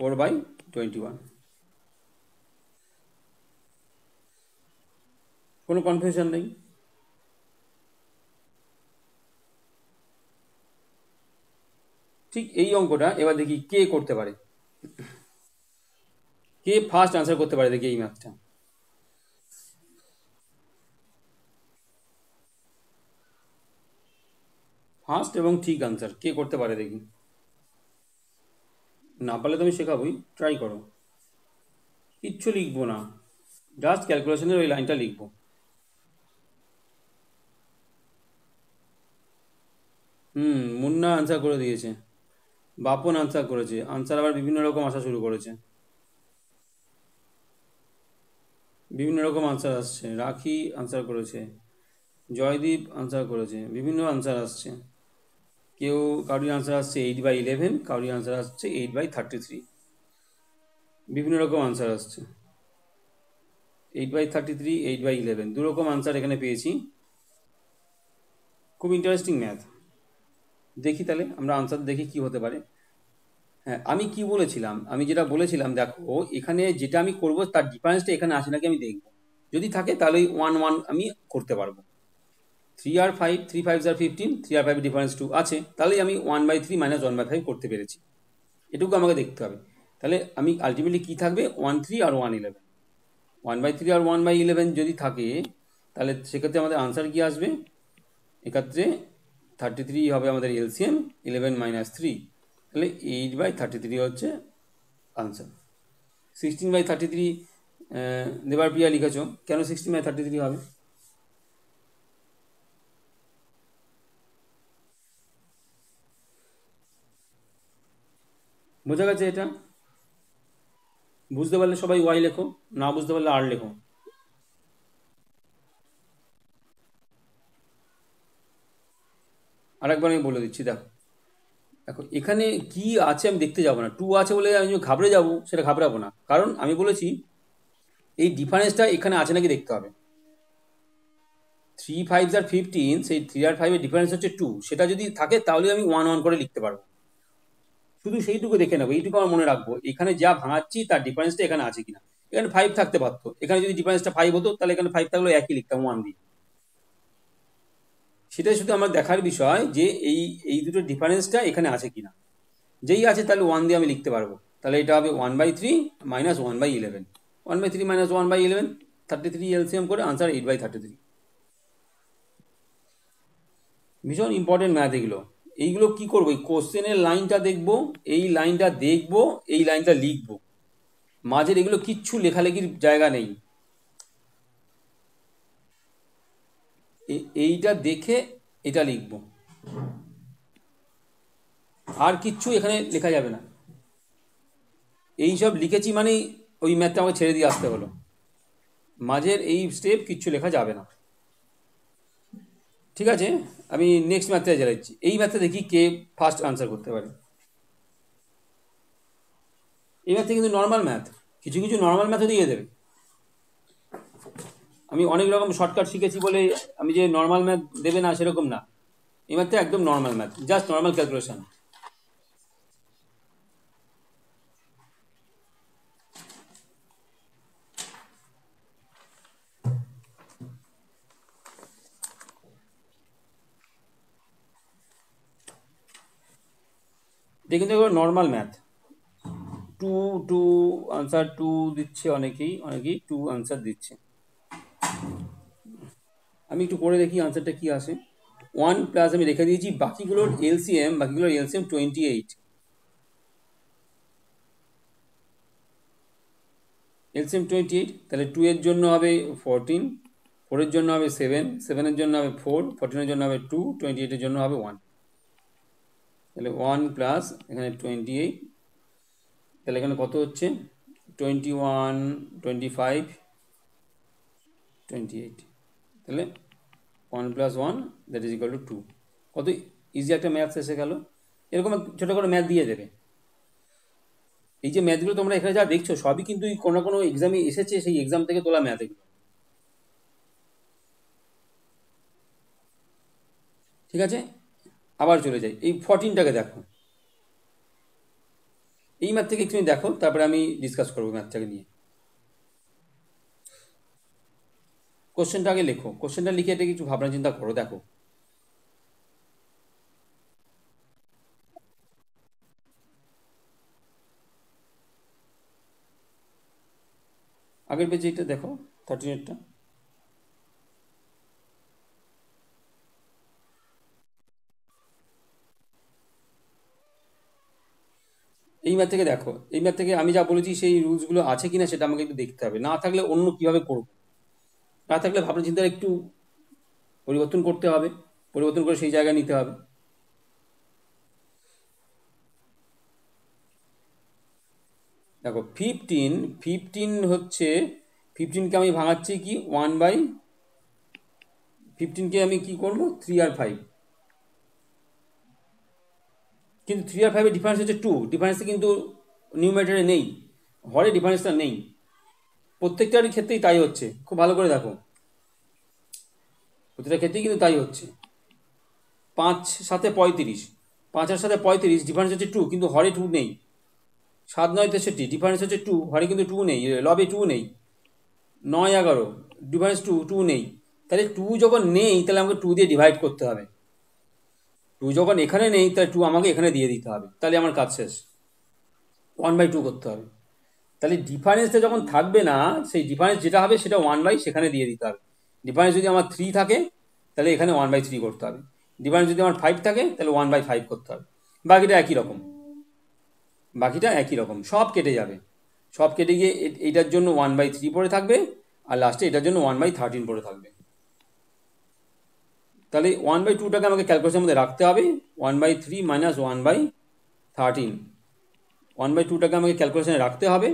4/21। কোনো কনফিউশন নেই। ঠিক এই অঙ্কটা এবার দেখি কে করতে পারে, কে ফার্স্ট আনসার করতে পারে দেখি এই ম্যাথটা। ফার্স্ট এবং ঠিক আনসার কে করতে পারে দেখি। না পারলে তুমি শেখাবোই, ট্রাই করো। কিচ্ছু লিখবো না, জাস্ট ক্যালকুলেশনের ওই লাইনটা লিখবো। মুন্না আনসার করে দিয়েছে, বাপন আনসার করেছে, আনসার আবার বিভিন্ন রকম আসা শুরু করেছে, বিভিন্ন রকম আনসার আসছে। রাখি আনসার করেছে, জয়দীপ আনসার করেছে, বিভিন্ন আনসার আসছে। কেউ কারোর আনসার আসছে 8/11, কারোর আনসার আসছে 8/33, বিভিন্ন রকম আনসার আসছে। 8/33, 8/11, দুরকম আনসার এখানে পেয়েছি। খুব ইন্টারেস্টিং ম্যাথ। দেখি তাহলে আমরা আনসার দেখি কি হতে পারে। হ্যাঁ, আমি কি বলেছিলাম, আমি যেটা বলেছিলাম দেখো এখানে যেটা আমি করব তার ডিফারেন্সটা এখানে আছে নাকি আমি দেখব, যদি থাকে তাহলে ওই 1 1 আমি করতে পারবো। 3 আর 5, 3 5 আর 15, 3 আর 5 ডিফারেন্স 2 আছে, তাহলে আমি 1/3 - 1/5 করতে পেরেছি। এটুকু আমাকে দেখতে হবে। তাহলে আমি আলটিমেটলি কি থাকবে, 1/3 আর 1/11, 1/3 আর 1/11 যদি থাকে তাহলে সেক্ষেত্রে আমাদের আনসার কি আসবে, এক্ষেত্রে 33 হবে আমাদের এলসিএম, 11 - 3, তাহলে 8/33 হচ্ছে আনসার। 16/33 দেবার প্রিয়া লিখেছ, কেন 16/33 হবে? বোঝা গেছে এটা? বুঝতে পারলে সবাই ওয়াই লেখো, না বুঝতে পারলে আর লেখো। আরেকবার আমি বলে দিচ্ছি, দেখো দেখো এখানে কি আছে আমি দেখতে যাবো না, 2 আছে বলে আমি ঘাবড়ে যাবো, সেটা ঘাবড়াবো না, কারণ আমি বলেছি এই ডিফারেন্সটা এখানে আছে নাকি দেখতে হবে। 3 5 আর 15, সেই 3 আর 5 এর ডিফারেন্স হচ্ছে 2, সেটা যদি থাকে তাহলে আমি 1 1 করে লিখতে পারবো। শুধু সেইটুকু দেখে নেবো, এইটুকু আমার মনে রাখবো, এখানে যা ভাঙাচ্ছি তার ডিফারেন্সটা এখানে আছে কিনা। এখানে 5 থাকতে পারতো, এখানে যদি ডিফারেন্সটা 5 হতো তাহলে এখানে 5 থাকলেও একই লিখতাম 1 দিয়ে। সেটাই শুধু আমার দেখার বিষয় যে এই এই দুটো ডিফারেন্সটা এখানে আছে কিনা, যেই আছে তাহলে 1 দিয়ে আমি লিখতে পারবো। তাহলে এটা হবে 1/3 - 1/11, 1/3 - 1/11, 33 এলসিএম করে আনসার 8/33। ভীষণ ইম্পর্টেন্ট ম্যাথ এগুলো। এইগুলো কি করবো, এই কোশ্চেনের লাইনটা দেখবো, এই লাইনটা দেখবো, এই লাইনটা লিখবো, মাঝের এগুলো কিচ্ছু লেখালেখির জায়গা নেই। এইটা দেখে এটা লিখবো, আর কিচ্ছু এখানে লেখা যাবে না। এই সব লিখেছি মানেই ওই ম্যাথটা আমাকে ছেড়ে দিয়ে আসতে হলো, মাঝের এই স্টেপ কিচ্ছু লেখা যাবে না। ঠিক আছে, আমি নেক্সট ম্যাথটা চালাচ্ছি। এই ম্যাথটা দেখি কে ফার্স্ট আনসার করতে পারে। এই ম্যাথটা কিন্তু নর্মাল ম্যাথ, কিছু কিছু নর্মাল ম্যাথও দিয়ে দেবে। আমি অনেক রকম শর্টকাট শিখেছি বলে আমি যে নর্মাল ম্যাথ দেবে না সেরকম না। এই ম্যাথটা একদম normal math, just normal calculation. এটা কিন্তু normal math. Two two answer two দিচ্ছে, অনেকেই টু আনসার দিচ্ছে। আমি একটু করে দেখি আনসারটা কি আসে। 1 প্লাস আমি রেখে দিয়েছি, বাকিগুলোর এলসিএম 28। এলসিএম 28, তাহলে 2 এর জন্য হবে 14, 4 এর জন্য হবে 7, 7 এর জন্য হবে 4, 14 এর জন্য হবে 2, 28 এর জন্য হবে 1। তাহলে 1 প্লাস এখানে 28, তাহলে এখানে কত হচ্ছে 21, 25, 28। তাহলে 1 plus 1 that is equal to 2। কত ইজি একটা ম্যাথস এসে গেল। এরকম ছোটো করে ম্যাথ দিয়ে দেবে। এই যে ম্যাথগুলো তোমরা এখানে যা দেখছো সবই কিন্তু কোনো না কোনো এক্সামে এসেছে, সেই এক্সাম থেকে তোলা ম্যাথ এগুলো। ঠিক আছে, আবার চলে যাই এই 14টাকে দেখো। এই ম্যাথ থেকে একটু দেখো, তারপরে আমি ডিসকাস করবো ম্যাথটাকে নিয়ে। কোশ্চেনটা আগে লেখো, কোশ্চেনটা লিখে এটা কিছু ভাবনা চিন্তা করো। দেখো আগের পেজে এটা দেখো, 38টা। এই ম্যাথ থেকে দেখো, এই ম্যাথ থেকে আমি যা বলেছি সেই রুলসগুলো আছে কিনা সেটা আমাকে একটু দেখতে হবে। না থাকলে অন্য কিভাবে করব, না থাকলে ভাবনা চিন্তা একটু পরিবর্তন করতে হবে, পরিবর্তন করে সেই জায়গায় নিতে হবে। দেখো 15, 15 হচ্ছে 15কে আমি ভাঙাচ্ছি কি 1/15কে আমি কি করবো 3 আর 5, কিন্তু 3 আর 5-এর ডিফারেন্স হচ্ছে 2। ডিফারেন্সটা কিন্তু নিউমারেটরে নেই, হরে ডিফারেন্সটা নেই। প্রত্যেকটার ক্ষেত্রেই তাই হচ্ছে, খুব ভালো করে দেখো, প্রতিটা ক্ষেত্রেই কিন্তু তাই হচ্ছে। 5 সাথে 35, 5 আর সাথে 35 ডিফারেন্স হচ্ছে 2, কিন্তু হরে 2 নেই। 7 9 63 ডিফারেন্স হচ্ছে 2, হরে কিন্তু 2 নেই, লবে 2 নেই। 9 11 ডিফারেন্স 2, 2 নেই। তাহলে 2 যখন নেই তাহলে আমাকে 2 দিয়ে ডিভাইড করতে হবে। 2 যখন এখানে নেই তাহলে 2 আমাকে এখানে দিয়ে দিতে হবে, তাহলে আমার কাজ শেষ। 1/2 করতে হবে। তাহলে ডিফারেন্সটা যখন থাকবে না, সেই ডিফারেন্স যেটা হবে সেটা 1/, সেখানে দিয়ে দিতে হবে। ডিফারেন্স যদি আমার 3 থাকে তাহলে এখানে 1/3 করতে হবে। ডিফারেন্স যদি আমার 5 থাকে তাহলে 1/5 করতে হবে। বাকিটা একই রকম, বাকিটা একই রকম, সব কেটে যাবে। সব কেটে গিয়ে এইটার জন্য 1/3 পড়ে থাকবে, আর লাস্টে এটার জন্য 1/13 পড়ে থাকবে। তাহলে 1/2টাকে আমাকে ক্যালকুলেশনের মধ্যে রাখতে হবে। 1/3 মাইনাস 1/13, 1/2টাকে আমাকে ক্যালকুলেশনে রাখতে হবে।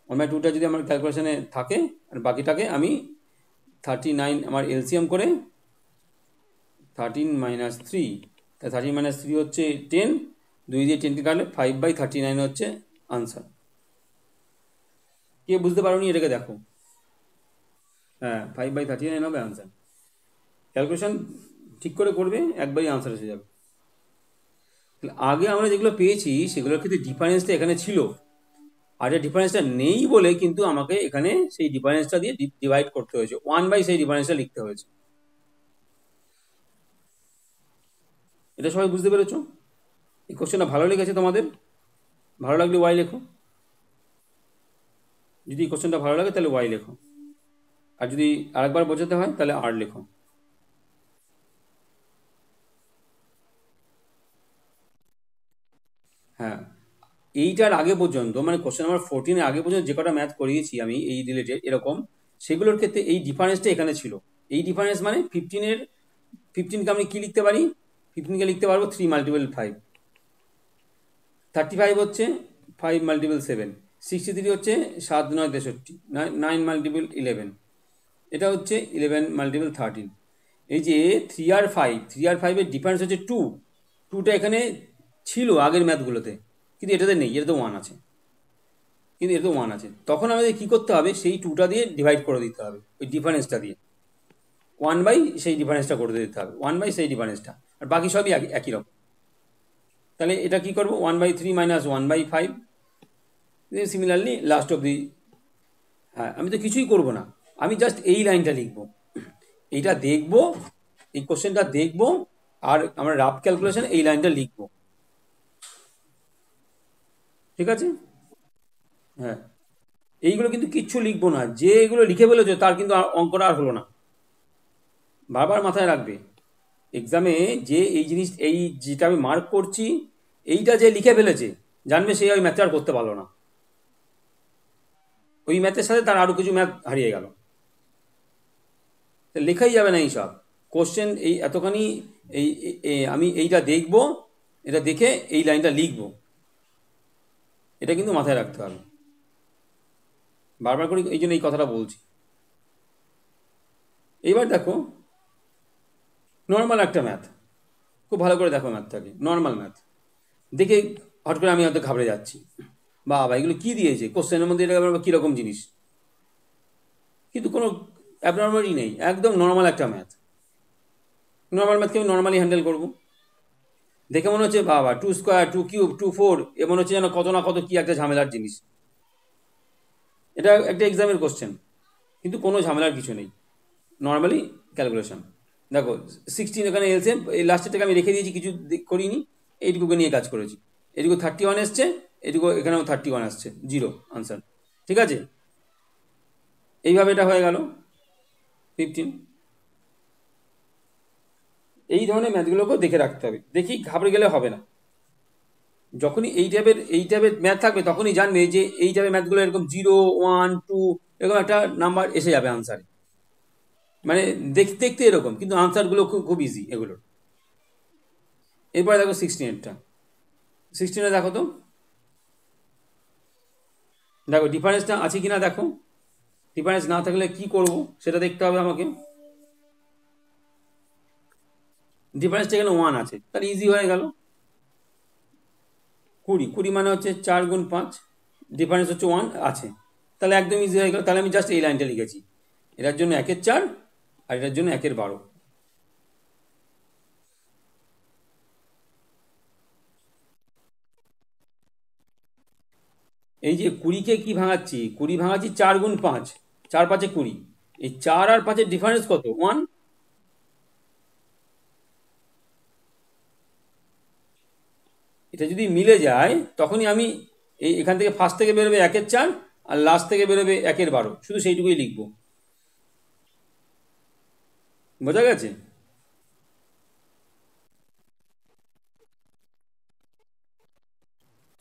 1/2টা যদি আমার ক্যালকুলেশনে থাকে, আর বাকিটাকে আমি 39 আমার এলসিএম করে 13 মাইনাস 3, তা 13 মাইনাস 3 হচ্ছে 10, 2 দিয়ে 10কে কাটলে 5/39 হচ্ছে আনসার। কে বুঝতে পারোনি এটাকে দেখো, হ্যাঁ 5/39 হবে আনসার। ক্যালকুলেশন ঠিক করে করবে, একবারই আনসার এসে যাবে। আগে আমরা যেগুলো পেয়েছি সেগুলোর ক্ষেত্রে ডিফারেন্সটা এখানে ছিল, আর এই ডিফারেন্সটা নেই বলে কিন্তু আমাকে এখানে সেই ডিফারেন্সটা দিয়ে ডিভাইড করতে হয়েছে, 1/, সেই ডিফারেন্সটা লিখতে হয়েছে। এটা সবাই বুঝতে পেরেছো? এই কোশ্চেনটা ভালো লেগেছে তোমাদের? ভালো লাগলে ওয়াই লেখো, যদি এই কোশ্চেনটা ভালো লাগে তাহলে ওয়াই লেখো, আর যদি আরেকবার বোঝাতে হয় তাহলে আর লেখো। হ্যাঁ, এইটার আগে পর্যন্ত মানে কোশ্চেন নাম্বার 14-এর আগে পর্যন্ত যে কটা ম্যাথ করিয়েছি আমি এই রিলেটেড এরকম, সেগুলোর ক্ষেত্রে এই ডিফারেন্সটা এখানে ছিল। এই ডিফারেন্স মানে 15কে আমি কী লিখতে পারি, 15কে লিখতে পারবো 3 মাল্টিপল 5, 35 হচ্ছে 5 মাল্টিপল 7, 63 হচ্ছে 7 9 63, 9 মাল্টিপল 11, এটা হচ্ছে 11 মাল্টিপল 13। এই যে 3 আর 5, 3 আর 5-এর ডিফারেন্স হচ্ছে 2, 2টা এখানে ছিল আগের ম্যাথগুলোতে, কিন্তু এটাতে নেই, এটাতে 1 আছে। কিন্তু এটা তো 1 আছে, তখন আমাদের কী করতে হবে, সেই 2টা দিয়ে ডিভাইড করে দিতে হবে, ওই ডিফারেন্সটা দিয়ে 1/, সেই ডিফারেন্সটা করে দিতে হবে 1/, সেই ডিফারেন্সটা, আর বাকি সবই একই রকম। তাহলে এটা কী করবো, 1/3 minus 1/5। Similarly last of the, হ্যাঁ আমি তো কিছুই করব না, আমি জাস্ট এই লাইনটা লিখব, এইটা দেখব, এই কোশ্চেনটা দেখব, আর আমরা রাফ ক্যালকুলেশন এই লাইনটা লিখব। ঠিক আছে, হ্যাঁ এইগুলো কিন্তু কিচ্ছু লিখবো না, যে এগুলো লিখে ফেলেছো তার কিন্তু অঙ্কটা আর হলো না। বারবার মাথায় রাখবে, এক্সামে যে এই জিনিস, এই যেটা আমি মার্ক করছি, এইটা যে লিখে ফেলেছে জানবে সে ওই ম্যাথটা আর করতে পারলো না, ওই ম্যাথের সাথে তার আরও কিছু ম্যাথ হারিয়ে গেল, লেখাই যাবে না এইসব কোশ্চেন। এই এতখানি আমি এইটা দেখব, এটা দেখে এই লাইনটা লিখব, এটা কিন্তু মাথায় রাখতে হবে। বারবার করে এই জন্য এই কথাটা বলছি। এইবার দেখো নর্মাল একটা ম্যাথ, খুব ভালো করে দেখো ম্যাথটাকে, নর্মাল ম্যাথ দেখে হট করে আমি হয়তো ঘাবড়ে যাচ্ছি, বাবা এগুলো কী দিয়েছে কোশ্চেনের মধ্যে, এটা আবার কীরকম জিনিস, কিন্তু কোনো অ্যাবনর্মালি নেই, একদম নর্মাল একটা ম্যাথ। নর্মাল ম্যাথকে আমি নর্মালি হ্যান্ডেল করবো, দেখে মনে হচ্ছে বাবা 2² 2³ 2×4, এ মনে হচ্ছে যেন কত না কত কি একটা ঝামেলার জিনিস, এটা একটা এক্সামের কোশ্চেন, কিন্তু কোনো ঝামেলার কিছু নেই, নর্মালি ক্যালকুলেশন। দেখো 16 এখানে এলসিএম, এই লাস্টেরটাকে আমি রেখে দিয়েছি, কিছু করিনি, এইটুকুকে নিয়ে কাজ করেছি, এটুকু 31 এসছে, এটুকু এখানেও 31 আসছে, 0 আনসার। ঠিক আছে, এইভাবে এটা হয়ে গেল 15। এই ধরনের ম্যাথগুলোকেও দেখে রাখতে হবে, দেখি ঘাবড়ে গেলে হবে না। যখনই এই টাইপের ম্যাথ থাকবে তখনই জানবে যে এই টাইপের ম্যাথগুলো এরকম 0, 1, 2 এরকম একটা নাম্বার এসে যাবে আনসারে, মানে দেখতে দেখতে এরকম, কিন্তু আনসারগুলো খুব খুব ইজি এগুলোর। এরপরে দেখো 16-এরটা, 16-এ দেখো তো, দেখো ডিফারেন্সটা আছে কিনা দেখো, ডিফারেন্স না থাকলে কি করব সেটা দেখতে হবে আমাকে। ডিফারেন্সটা এখানে 1 আছে, তাহলে ইজি হয়ে গেল। 20 মানে হচ্ছে 4×5, ডিফারেন্স হচ্ছে 1 আছে, তাহলে একদম ইজি হয়ে গেল। তাহলে আমি জাস্ট এই লাইনটা লিখেছি, এটার জন্য 1/4 আর এটার জন্য 1/12। এই যে 20-কে কি ভাঙাচ্ছি, 20 ভাঙাচ্ছি 4×5, 4×5 20, এই 4 আর 5-এর ডিফারেন্স কত, 1। এটা যদি মিলে যায় তখনই আমি এখান থেকে ফার্স্ট থেকে বেরোবে 1/4 আর লাস্ট থেকে বেরোবে 1/12, শুধু সেইটুকুই লিখবো, বোঝা গেছে।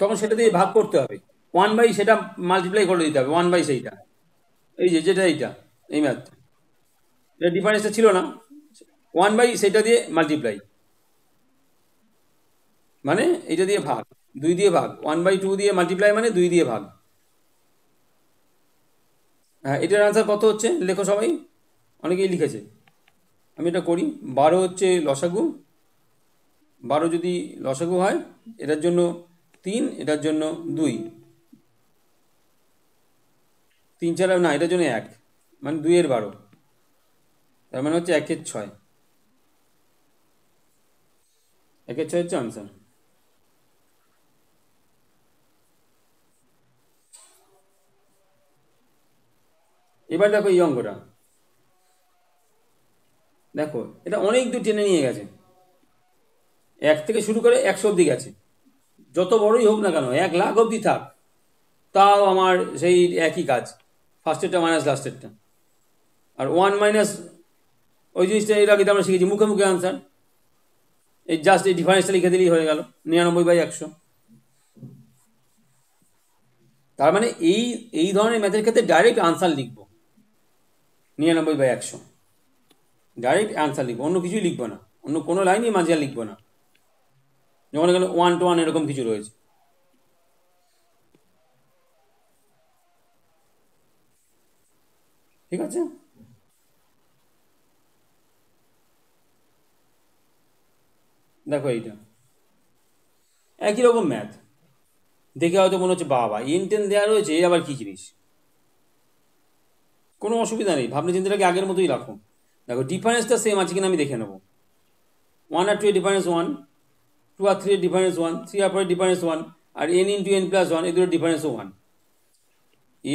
তখন সেটা দিয়ে ভাগ করতে হবে, 1/, সেটা মাল্টিপ্লাই করে দিতে হবে 1/, সেইটা এই যে যেটা এইটা, এই ম্যাথ, এটা ডিফারেন্সটা ছিল না, 1/, সেটা দিয়ে মাল্টিপ্লাই, মানে এইটা দিয়ে ভাগ, 2 দিয়ে ভাগ, 1/2 দিয়ে মাল্টিপ্লাই মানে 2 দিয়ে ভাগ। হ্যাঁ এটার আনসার কত হচ্ছে লেখো সবাই, অনেকেই লিখেছে, আমি এটা করি। 12 হচ্ছে লসাগু, 12 যদি লসাগু হয়, এটার জন্য 3, এটার জন্য 2, 3 ছাড়া না, এটার জন্য 1, মানে 2/12, তার মানে হচ্ছে 1/6, 1/6 হচ্ছে আনসার। এবার দেখো এই অঙ্কটা, দেখো এটা অনেক দূর টেনে নিয়ে গেছে, 1 থেকে শুরু করে 100 অব্দি গেছে, যত বড়ই হোক না কেন, 1,00,000 অব্দি থাক, তাও আমার সেই একই কাজ, ফার্স্টেরটা মাইনাস লাস্টেরটা, আর 1 মাইনাস, ওই জিনিসটা এর আগে তো আমরা শিখেছি, মুখে মুখে আনসার, এই জাস্ট এই ডিফারেন্সটা লিখে দিলেই হয়ে গেল 99/100। তার মানে এই এই ধরনের ম্যাথের ক্ষেত্রে ডাইরেক্ট আনসার লিখবো 99/100, ডাইরেক্ট আনসার লিখবো, অন্য কিছুই লিখবো না, অন্য কোনো লাইনই মাঝে আর লিখবো না, যখন এখানে 1 to 1 এরকম কিছু রয়েছে। ঠিক আছে, দেখো এইটা একই রকম ম্যাথ, দেখে হয়তো মনে হচ্ছে বাবা n10 দেওয়া রয়েছে, এ আবার কী জিনিস। কোনো অসুবিধা নেই, ভাবনা চিন্তাটাকে আগের মতোই রাখো। দেখো ডিফারেন্সটা সেম আছে কিনা আমি দেখে নেবো। 1 আর 2 এর ডিফারেন্স 1, 2 আর 3 এর ডিফারেন্স 1, 3 আর 4 এর ডিফারেন্স 1, আর n ইন্টু n প্লাস 1 এই দুটোর ডিফারেন্সও 1।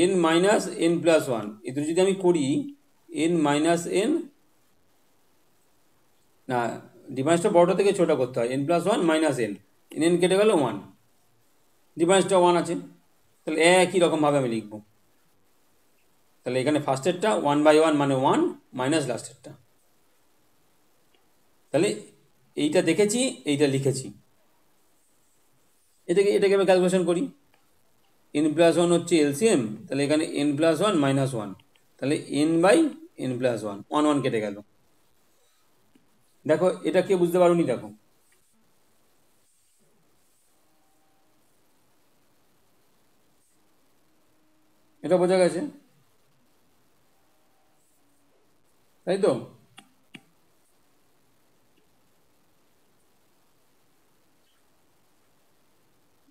n মাইনাস n প্লাস 1 এই দুটো যদি আমি করি, n মাইনাস n, না ডিফারেন্সটা বড়টা থেকে ছোটো করতে হয়, n plus 1 minus n, n কেটে গেল 1, ডিফারেন্সটা 1 আছে, তাহলে একই রকমভাবে আমি লিখব। তাহলে এখানে ফার্স্টেরটা 1/1 মানে 1 মাইনাস লাস্টেরটা। তাহলে এইটা দেখেছি, এইটা লিখেছি, এটাকে আমি ক্যালকুলেশন করি। n প্লাস 1 হচ্ছে এলসিএম, তাহলে এখানে n প্লাস 1 মাইনাস 1, তাহলে n বাই n প্লাস 1, 1 1 কেটে গেল। দেখো এটা কে বুঝতে পারোনি, দেখো এটা বোঝা গেছে, তাই তো?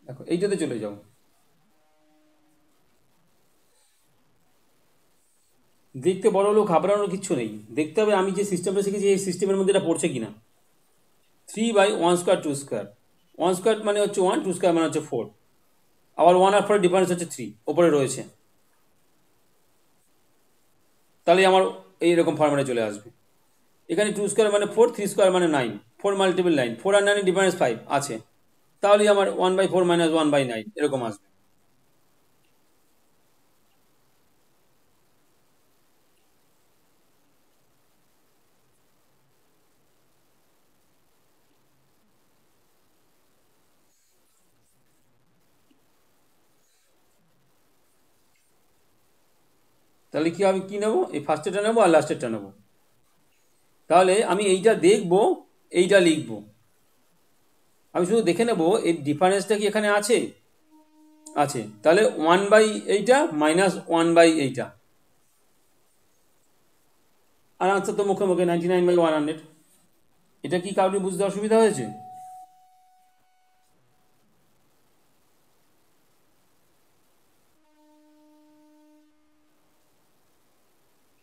দেখো এইটাতে চলে যাও। দেখতে বড় হলেও ঘাবড়ানোর কিচ্ছু নেই, দেখতে হবে আমি যে সিস্টেমটা শিখেছি এই সিস্টেমের মধ্যে এটা পড়ছে কিনা। 3/1² 2 স্কোয়ার, 1 স্কোয়ার মানে হচ্ছে 1, 2 স্কোয়ার মানে হচ্ছে 4, আবার 1 আর 4 ডিফারেন্স হচ্ছে 3, ওপরে রয়েছে, তাহলে আমার এইরকম ফর্মেটে চলে আসবে। এখানে 2 স্কোয়ার মানে 4, 3 স্কোয়ার মানে 9, 4 মাল্টিপল 9, 4 আর 9 ডিফারেন্স 5 আছে, তাহলেই আমার 1/4 মাইনাস 1/9 এরকম আসবে। তাহলে কি হবে, কি নেবো, এই ফার্স্টেরটা নেবো আর লাস্টেরটা নেবো। তাহলে আমি এইটা দেখবো, এইটা লিখবো, আমি শুধু দেখে নেবো এর ডিফারেন্সটা কি এখানে আছে, আছে, তাহলে 1/এইটা মাইনাস 1/এইটা, আর আনসার তো মুখে মুখে 99/100। এটা কি কাউকে বুঝতে অসুবিধা হয়েছে?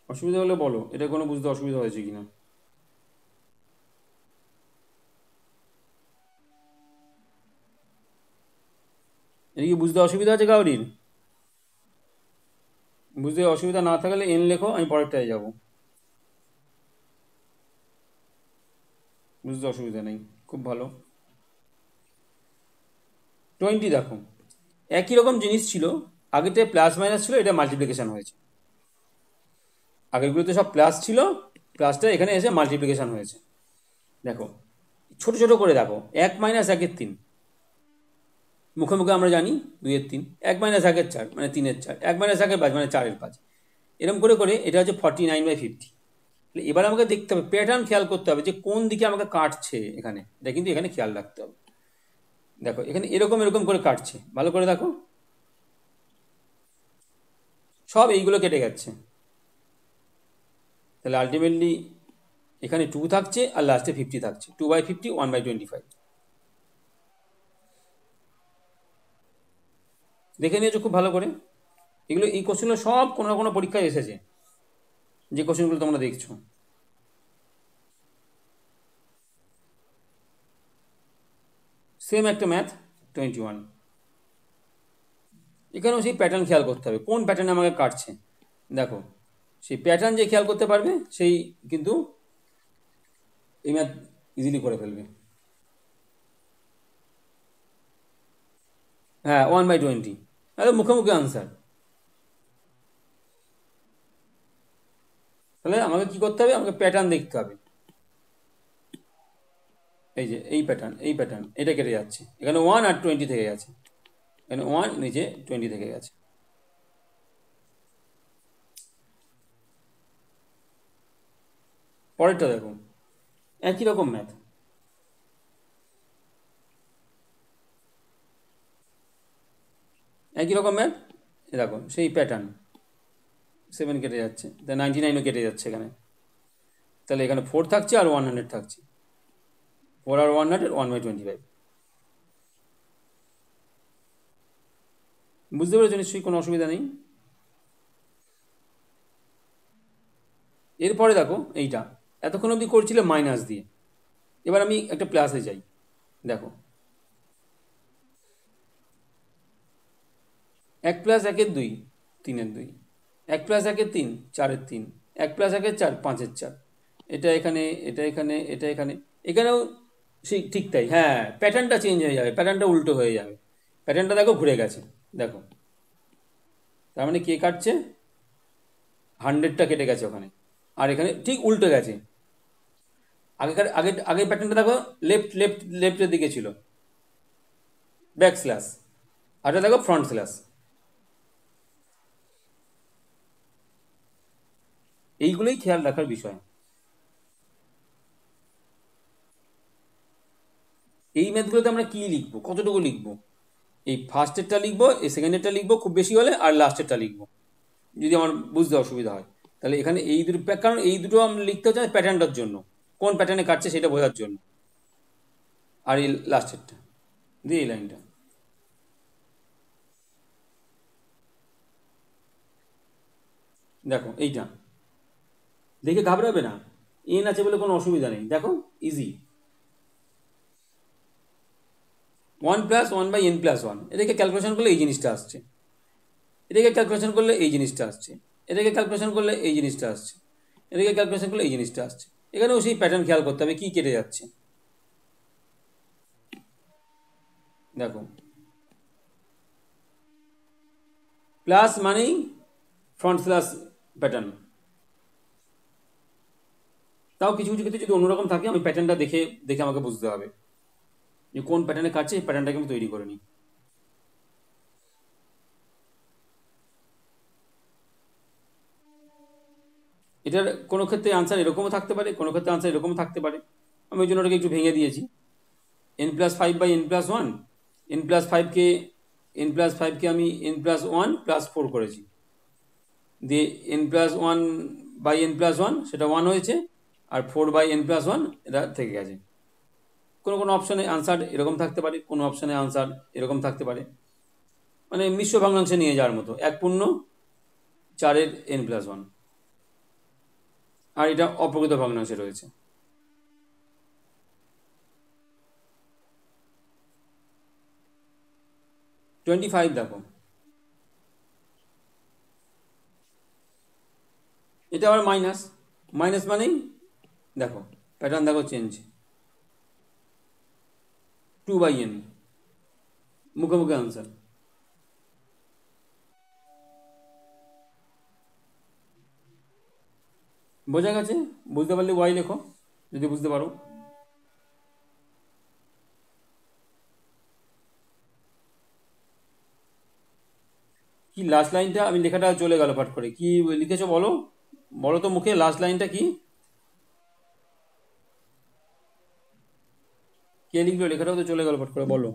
অসুবিধা হলে বলো, এটা কোনো বুঝতে অসুবিধা হয়েছে কিনা। এটা কি বুঝতে অসুবিধা আছে কাউরির? বুঝতে অসুবিধা না থাকলে এন লেখো, আমি পরেরটায় যাব। বুঝতে অসুবিধা নেই, খুব ভালো। 20 দেখো, একই রকম জিনিস ছিল, আগেরটায় প্লাস মাইনাস ছিল, এটা মাল্টিপ্লিকেশন হয়েছে। আগেরগুলোতে সব প্লাস ছিল, প্লাসটা এখানে এসে মাল্টিপ্লিকেশন হয়েছে। দেখো ছোট ছোট করে দেখো, 1 মাইনাস 1/3, মুখে মুখে আমরা জানি 2/3, 1 মাইনাস 1/4 মানে 3/4, 1 মাইনাস 1/5 মানে 4/5, এরকম করে করে এটা হচ্ছে 49/50। এবার আমাকে দেখতে হবে, প্যাটার্ন খেয়াল করতে হবে যে কোন দিকে আমাকে কাটছে, এখানে এটা কিন্তু এখানে খেয়াল রাখতে হবে। দেখো এখানে এরকম এরকম করে কাটছে, ভালো করে দেখো, সব এইগুলো কেটে যাচ্ছে, তাহলে আলটিমেটলি এখানে 2 থাকছে আর লাস্টে 50 থাকছে, 2/50, 1/25। দেখে নিয়েছো খুব ভালো করে, এগুলো এই কোশ্চেনগুলো সব কোনো না কোনো পরীক্ষায় এসেছে, যে কোশ্চেনগুলো তোমরা দেখছো। সেম একটা ম্যাথ 21, এখানেও সেই প্যাটার্ন খেয়াল করতে হবে, কোন প্যাটার্নে আমাকে কাটছে। দেখো সেই প্যাটার্ন যে খেয়াল করতে পারবে সেই কিন্তু এই ম্যাথ ইজিলি করে ফেলবে। হ্যাঁ 1/20, একদম মুখে মুখে আনসার। তাহলে আমাকে কি করতে হবে, আমাকে প্যাটার্ন দেখতে হবে। এই যে এই প্যাটার্ন, এই প্যাটার্ন, এটা কেটে যাচ্ছে, এখানে 1 আর 20 থেকে গেছে, এখানে 1 নিচে 20 থেকে গেছে। পরেরটা দেখো, একই রকম ম্যাথ, একই রকম ম্যাথ, দেখো সেই প্যাটার্ন, 7 কেটে যাচ্ছে, তা 99ও কেটে যাচ্ছে এখানে, তাহলে এখানে 4 থাকছে আর 100 থাকছে, 4 আর 100, 1/25। বুঝতে পেরেছো নিশ্চয়ই, কোনো অসুবিধা নেই। এরপরে দেখো এইটা এতক্ষণ অবধি করছিলে মাইনাস দিয়ে, এবার আমি একটা প্লাসে যাই। দেখো 1+1 এর 2, 3-এর 2, 1+1 এর 3, 4-এর 3, 1+1 এর 4, 5-এর 4। এটা এখানে, এটা এখানে, এটা এখানে, এখানেও সেই ঠিক তাই। হ্যাঁ, প্যাটার্নটা চেঞ্জ হয়ে যাবে, প্যাটার্নটা উল্টো হয়ে যাবে। প্যাটার্নটা দেখো ঘুরে গেছে, দেখো। তার মানে কে কাটছে? 100টা কেটে গেছে ওখানে, আর এখানে ঠিক উল্টো গেছে। আগের প্যাটার্নটা দেখো, লেফটের দিকে ছিল ব্যাক স্ল্যাশ, আর এটা দেখো ফ্রন্ট স্ল্যাশ। এইগুলোই খেয়াল রাখার বিষয়। এই ম্যাথগুলোতে আমরা কি লিখবো, কতটুকু লিখবো? এই ফার্স্টেরটা লিখবো, এই সেকেন্ডেরটা লিখবো খুব বেশি হলে, আর লাস্টেরটা লিখবো যদি আমার বুঝতে অসুবিধা হয়। তাহলে এখানে এই দুটো, কারণ এই দুটো আমরা লিখতে হচ্ছে প্যাটার্নটার জন্য, কোন প্যাটার্নে কাটছে সেটা বোঝার জন্য। আর এই লাস্টেরটা দিয়ে এই লাইনটা, দেখো এইটা দেখে ঘাবড়াবে না, এন আছে বলে কোনো অসুবিধা নেই, দেখো ইজি। 1+1/n+1, এটাকে ক্যালকুলেশন করলে এই জিনিসটা আসছে, এটাকে ক্যালকুলেশন করলে এই জিনিসটা আসছে, এটাকে ক্যালকুলেশন করলে এই জিনিসটা আসছে, এটাকে ক্যালকুলেশন করলে এই জিনিসটা আসছে। এখানেও সেই প্যাটার্ন খেয়াল করতে হবে, কি কেটে যাচ্ছে। দেখো প্লাস মানেই ফ্রন্ট স্ল্যাশ প্যাটার্ন। তাও কিছু কিছু ক্ষেত্রে যদি অন্যরকম থাকে, আমি প্যাটার্নটা দেখে দেখে আমাকে বুঝতে হবে যে কোন প্যাটার্নে কাটছে, এই প্যাটার্নটাকে আমি তৈরি করে নিই। এটার কোনো ক্ষেত্রে আনসার এরকমও থাকতে পারে, কোনো ক্ষেত্রে আনসার এরকমও থাকতে পারে। আমি ওই জন্য ওটাকে একটু ভেঙে দিয়েছি। n+5/n+1, n+5কে n+5কে আমি n+1+4 করেছি, দিয়ে n+1/n+1 সেটা 1 হয়েছে, আর 4/n+1 এটা থেকে গেছে। কোনো কোনো অপশানে আনসার এরকম থাকতে পারে, কোনো অপশানে আনসার এরকম থাকতে পারে, মানে মিশ্র ভগ্নাংশে নিয়ে যাওয়ার মতো, 1/4n+1, আর এটা অপ্রকৃত ভগ্নাংশে রয়েছে। 25 দেখো, এটা আবার মাইনাস, মাইনাস মানেই দেখো প্যাটার্ন দেখো চেঞ্জ, 2/n, মুখে মুখে আনসার। বোঝা গেছে? বুঝতে পারলে ওয়াই লেখো যদি বুঝতে পারো। কি লাস্ট লাইনটা, আমি লেখাটা চলে গেল পাঠ করে, কি লিখেছো বলো, বলো তো মুখে লাস্ট লাইনটা কি, কে লিখলো? লেখাটাও তো চলে গেল পাঠ করে, বলো।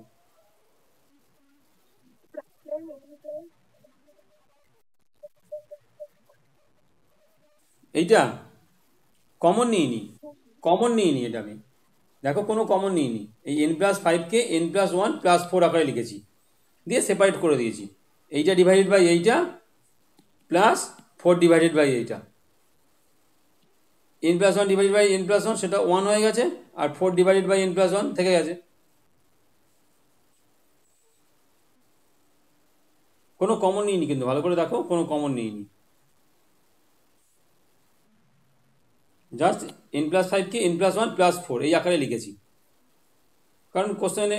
এইটা কমন নিইনি, কমন নিইনি এটা আমি, দেখো কোনো কমন নিইনি। এই n+5কে n+1+4 আকারে লিখেছি, দিয়ে সেপারেট করে দিয়েছি। এইটা ডিভাইডেড বাই এইটা, প্লাস 4 ডিভাইডেড বাই এইটা। n+1 ডিভাইডেড বাই n+1 সেটা 1 হয়ে গেছে, আর 4 ডিভাইডেড বাই n+1 থেকে গেছে। কোনো কমন নিইনি কিন্তু, ভালো করে দেখো, কোনো কমন নিইনি, জাস্ট n+5কে n+1+4 এই আকারে লিখেছি। কারণ কোশ্চেনে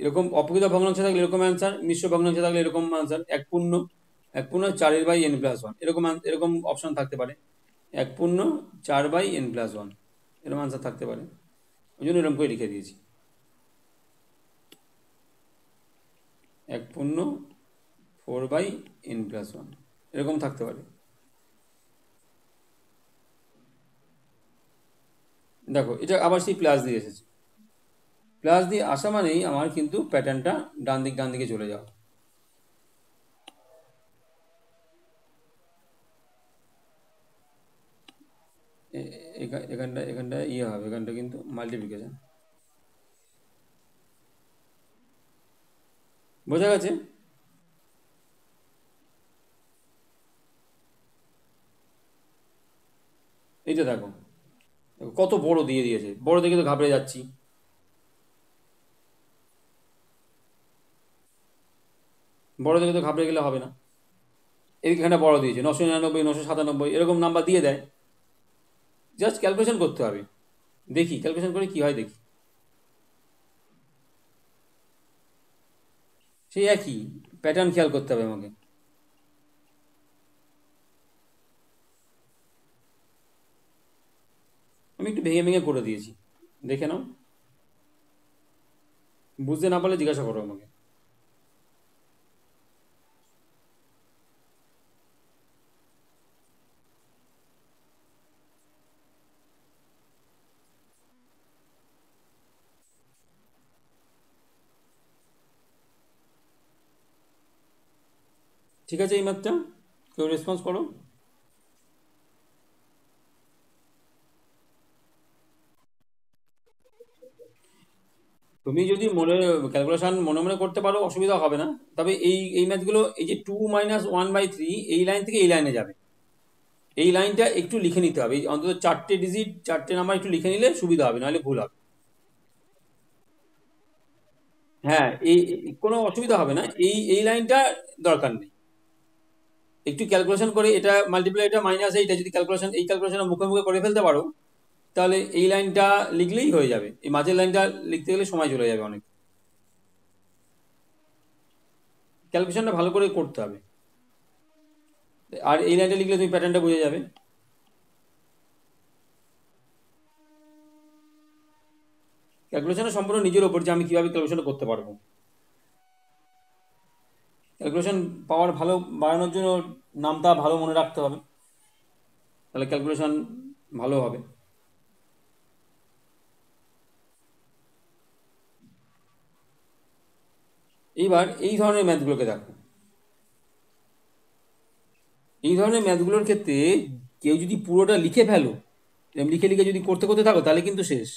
এরকম অপ্রকৃত ভগ্নাংশ থাকলে এরকম অ্যান্সার, মিশ্র ভগ্নাংশ থাকলে এরকম অ্যান্সার, 1/4n+1 এরকম এরকম অপশন থাকতে পারে, 1/4n+1 এরকম অ্যান্সার থাকতে পারে, ওই জন্য এরকম করে লিখে দিয়েছি 1/4n+1 এরকম থাকতে পারে। দেখো এটা আবার সেই প্লাস দিয়ে এসেছে, প্লাস দিয়ে আসা মানেই আমার কিন্তু প্যাটার্নটা ডান দিকে চলে যাওয়া। এখানটা ইয়ে হবে, এখানটা কিন্তু মাল্টিপ্লিকেশন। বোঝা গেছে? এইটা দেখো কত বড় দিয়ে দিয়েছে, বড় দেখে তো ঘাবড়ে যাচ্ছি। বড় দেখে তো ঘাবড়ে গেলে হবে না। এখানে বড় দিয়েছে 999, 997, এরকম নাম্বার দিয়ে দেয়। জাস্ট ক্যালকুলেশন করতে হবে। দেখি ক্যালকুলেশন করে কি হয় দেখি। সেই একই প্যাটার্ন খেয়াল করতে হবে আমাকে। আমি একটু ভেঙে ভেঙে করে দিয়েছি, দেখে নাও। বুঝতে না পারলে জিজ্ঞাসা করো আমাকে। ঠিক আছে, এই ম্যাথটা কেউ রেসপন্স করো। তুমি যদি মনে ক্যালকুলেশন মনে মনে করতে পারো অসুবিধা হবে না। তবে এই ম্যাথগুলো, এই যে 2 - 1/3 এই লাইন থেকে এই লাইনে যাবে, এই লাইনটা একটু লিখে নিতে হবে। এই অন্তত 4টে ডিজিট, 4টে নাম্বার একটু লিখে নিলে সুবিধা হবে, নাহলে ভুল হবে। হ্যাঁ, কোনো অসুবিধা হবে না, এই লাইনটা দরকার নেই। একটু ক্যালকুলেশন করে এটা মাল্টিপ্লাই, এটা -8, যদি এই ক্যালকুলেশন মুখে মুখে করে ফেলতে পারো, তাহলে এই লাইনটা লিখলেই হয়ে যাবে। এই মাঝের লাইনটা লিখতে গেলে সময় চলে যাবে অনেক। ক্যালকুলেশনটা ভালো করে করতে হবে। আর এই লাইনটা লিখলে তুমি প্যাটার্নটা বুঝে যাবে। ক্যালকুলেশনটা সম্পূর্ণ নিজের ওপর, যে আমি কিভাবে ক্যালকুলেশন করতে পারবো। ক্যালকুলেশন পাওয়ার ভালো বাড়ানোর জন্য নামটা ভালো মনে রাখতে হবে, তাহলে ক্যালকুলেশন ভালো হবে। এইবার এই ধরনের ম্যাথগুলোকে দেখো। এই ধরনের ম্যাথগুলোর ক্ষেত্রে কেউ যদি পুরোটা লিখে ফেলো, এরম লিখে লিখে যদি করতে করতে থাকো, তাহলে কিন্তু শেষ।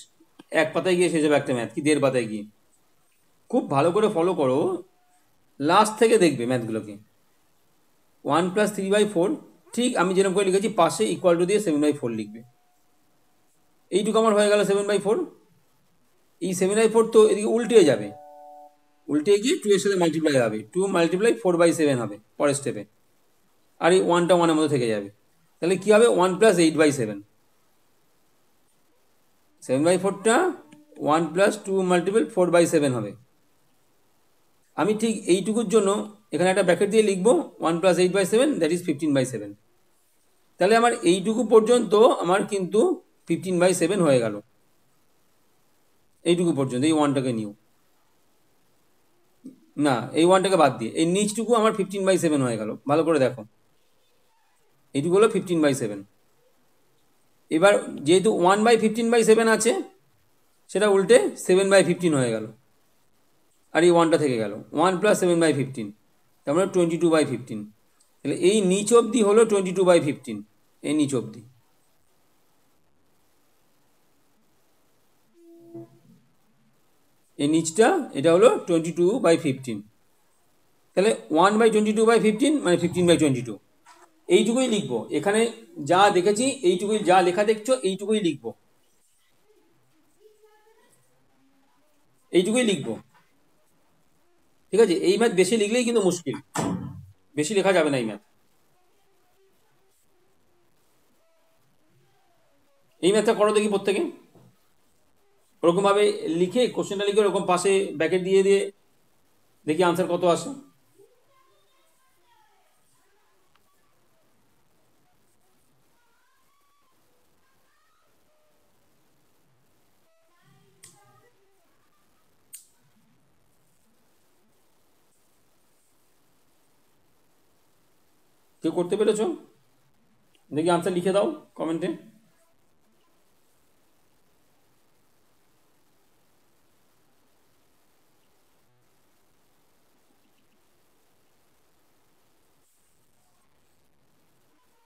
এক পাতায় গিয়ে শেষ হবে একটা ম্যাথ, কি 1.5 পাতায় গিয়ে। খুব ভালো করে ফলো করো, লাস্ট থেকে দেখবে ম্যাথগুলোকে। 1 + 3/4, ঠিক আমি যেরকম করে লিখেছি, পাশে ইকুয়াল টু দিয়ে 7/4 লিখবে। এইটুকু আমার হয়ে গেল 7/4। এই 7/4 তো এদিকে উল্টে যাবে, উল্টে গিয়ে 2 এর সাথে মাল্টিপ্লাই হবে, 2 × 4/7 হবে পরের স্টেপে। আর এই ওয়ানটা ওয়ানের মধ্যে থেকে যাবে। তাহলে কি হবে, 1 + 8/7। 7/4টা 1 + 2 × 4/7 হবে। আমি ঠিক এইটুকুর জন্য এখানে একটা ব্র্যাকেট দিয়ে লিখবো 1 + 8/7, দ্যাট ইজ 15/7। তাহলে আমার এইটুকু পর্যন্ত আমার কিন্তু 15/7 হয়ে গেল। এইটুকু পর্যন্ত, এই ওয়ানটাকে নিও না, এই ওয়ানটাকে বাদ দিয়ে এই নিচটুকু আমার 15/7 হয়ে গেল। ভালো করে দেখো, এইটুকু হলো 15/7। এবার যেহেতু 1/15/7 আছে, সেটা উল্টে 7/15 হয়ে গেল। আর এই ওয়ানটা থেকে গেল, 1 + 7/15, তার মানে 22/15। তাহলে এই নিচ অবধি হলো 22/15, এই নিচ অবধি। এই নিচটা এটা হলো 22/15। তাহলে 1/22/15 মানে 15/22। এইটুকুই লিখবো এখানে, যা দেখেছি এইটুকুই, যা লেখা দেখছো এইটুকুই লিখবো, এইটুকুই লিখবো। ঠিক আছে, এই ম্যাথ বেশি লিখলেই কিন্তু মুশকিল, বেশি লেখা যাবে না এই ম্যাথ। এই ম্যাথটা করো দেখি প্রত্যেকে, ওরকমভাবে লিখে কোশ্চেনটা লিখে ওরকম পাশে ব্যাকেট দিয়ে দিয়ে দেখি আনসার কত আসে। কেউ করতে পেরেছো? দেখি আনসার লিখে দাও কমেন্টে।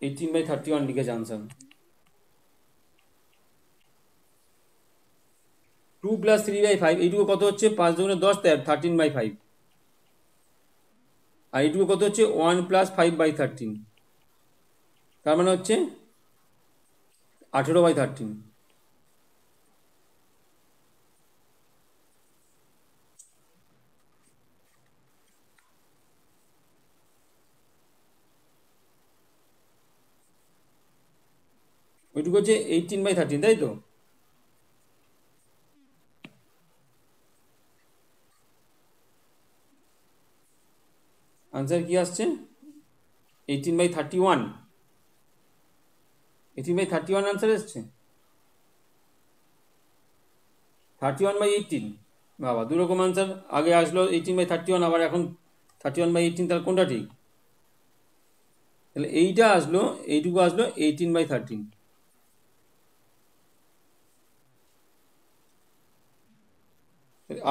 18/31 লিখেছে আনসার। 2 + 3/5, এইটুকু কত হচ্ছে? 5 × 10, 13/5। আর এইটুকু কত হচ্ছে? 1 + 5/13। তার মানে হচ্ছে 18/13। ওইটুকু হচ্ছে 18/13, তাই তো? আনসার কি আসছে? 18/31। 18/31 আনসার এসছে। 31/18। বাবা, দুরকম আনসার। আগে আসলো 18/31, আবার এখন 31/18। তাহলে কোনটা ঠিক? তাহলে এইটা আসলো, এইটুকু আসলো 18/13।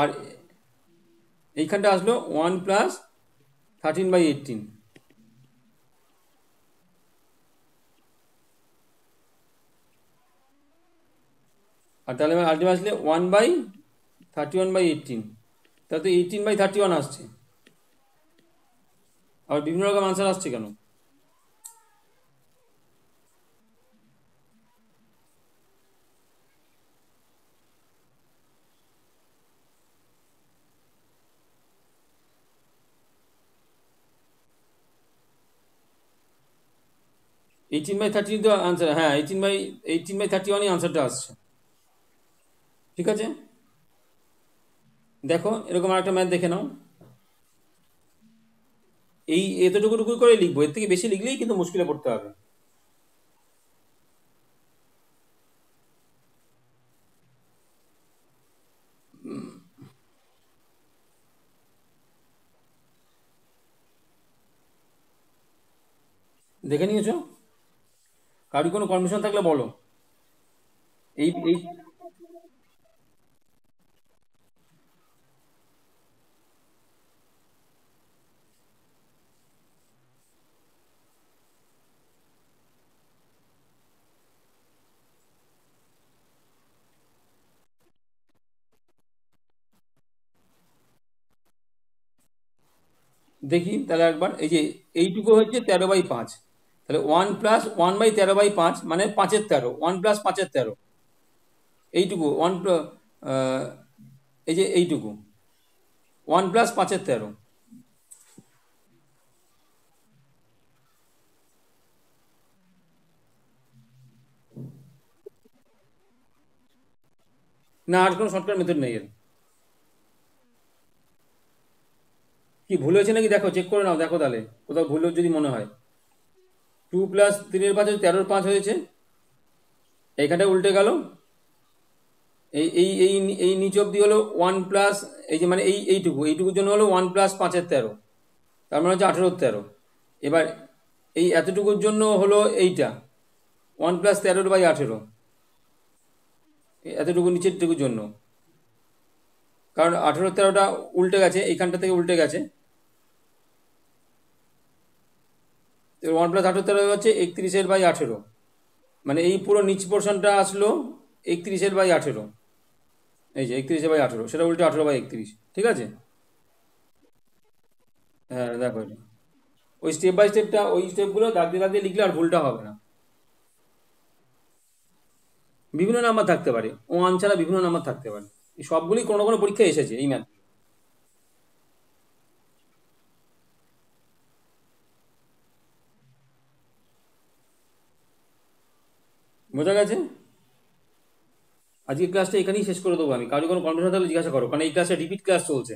আর এইখানটা আসলো 1 + 13/18। আর তাহলে আলটিমেট আসলে 1/31/18। তাহলে তো 18/31 আসছে। আবার বিভিন্ন রকম আনসার আসছে কেন? 18/13 তো আনসার। হ্যাঁ, 18/31ই আনসারটা আসছে। ঠিক আছে, দেখো এরকম আরেকটা ম্যাথ দেখে নাও। এই এতটুকু করে লিখবো, এর থেকে বেশি লিখলেই কিন্তু মুশকিলে পড়তে হবে। দেখে নিয়েছো? কারোর কোনো কনফিউশন থাকলে বলো। এই এই দেখি তাহলে একবার। এই যে এইটুকু হচ্ছে 13/5। তাহলে 1 + 1/13/5 মানে 5/13। 1 + 5/13। এইটুকু এই যে এইটুকু 1 + 5/13। না, আর কোনো শর্টকাট মেথড নেই এর। কি ভুল হয়েছে নাকি দেখো, চেক করে নাও, দেখো তাহলে কোথাও ভুল যদি মনে হয়। 2 + 3/5 হচ্ছে 13/5 হয়েছে। এইখানটা উল্টে গেল। এই এই এই এই নিচ অব্দি হলো 1 এই যে মানে এইটুকুর জন্য হলো 1 + 5/13। তার মানে হচ্ছে 18/13। এবার এই এতটুকুর জন্য হলো এইটা 1 + 13/18। এতটুকু নিচের টুকুর জন্য, কারণ 18/13টা উল্টে গেছে, এইখানটা থেকে উল্টে গেছে। 1 + 18/13 হচ্ছে 31/18। মানে এই পুরো নিচ পোর্শনটা আসলো 31/18। এই যে 31/18, সেটা উল্টে 18/31। ঠিক আছে। হ্যাঁ, দেখো এটা। ওই স্টেপ বাই স্টেপটা, ওই স্টেপগুলো দাগ দিয়ে দাগ দিয়ে লিখলে আর ভুলটা হবে না। বিভিন্ন নাম্বার থাকতে পারে, ওয়ান ছাড়া বিভিন্ন নাম্বার থাকতে পারে। এই সবগুলি কোনো কোনো পরীক্ষায় এসেছে এই ম্যাথ। বোঝা গেছে? আজকে ক্লাসটা এখানেই শেষ করে দেবো আমি। কারো কোনো কনফিউশন থাকলে জিজ্ঞাসা করো, কারণ এই ক্লাসে রিপিট ক্লাস চলছে।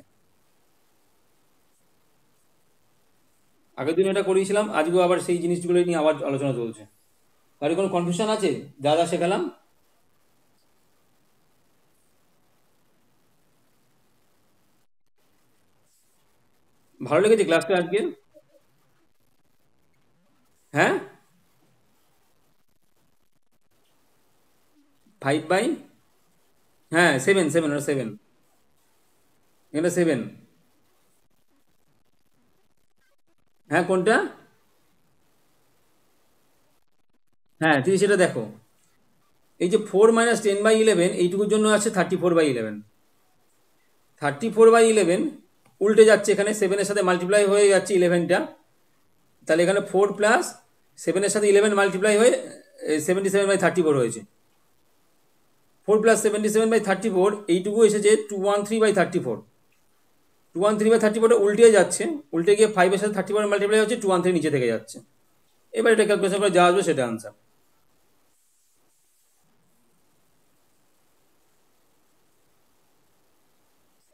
আগের দিন এটা করিয়েছিলাম, আজকেও আবার সেই জিনিসগুলো নিয়ে আবার আলোচনা চলছে। কারো কোনো কনফিউশন আছে যা যা শেখালাম? ভালো লেগেছে ক্লাসটা আজকে? হ্যাঁ, 5/, হ্যাঁ 7, ওটা 7। এটা 7। হ্যাঁ, কোনটা? হ্যাঁ, 30, এটা দেখো। এই যে 4 - 10/11, এইটুকুর জন্য আছে 34/11। 34/11 উল্টে যাচ্ছে, এখানে 7-এর সাথে মাল্টিপ্লাই হয়ে যাচ্ছে 11টা। তাহলে এখানে 4 + 7-এর সাথে 11 মাল্টিপ্লাই হয়ে 77/34 হয়েছে। 4 + 77/34 এইটুকু এসেছে 213/34। 213/34 উল্টে যাচ্ছে, উল্টে গিয়ে 5 এর সাথে 34 মাল্টিপ্লাই হচ্ছে, 213 নিচে থেকে যাচ্ছে। এবার এটা ক্যালকুলেশন করে যা আসবে সেটা আনসার।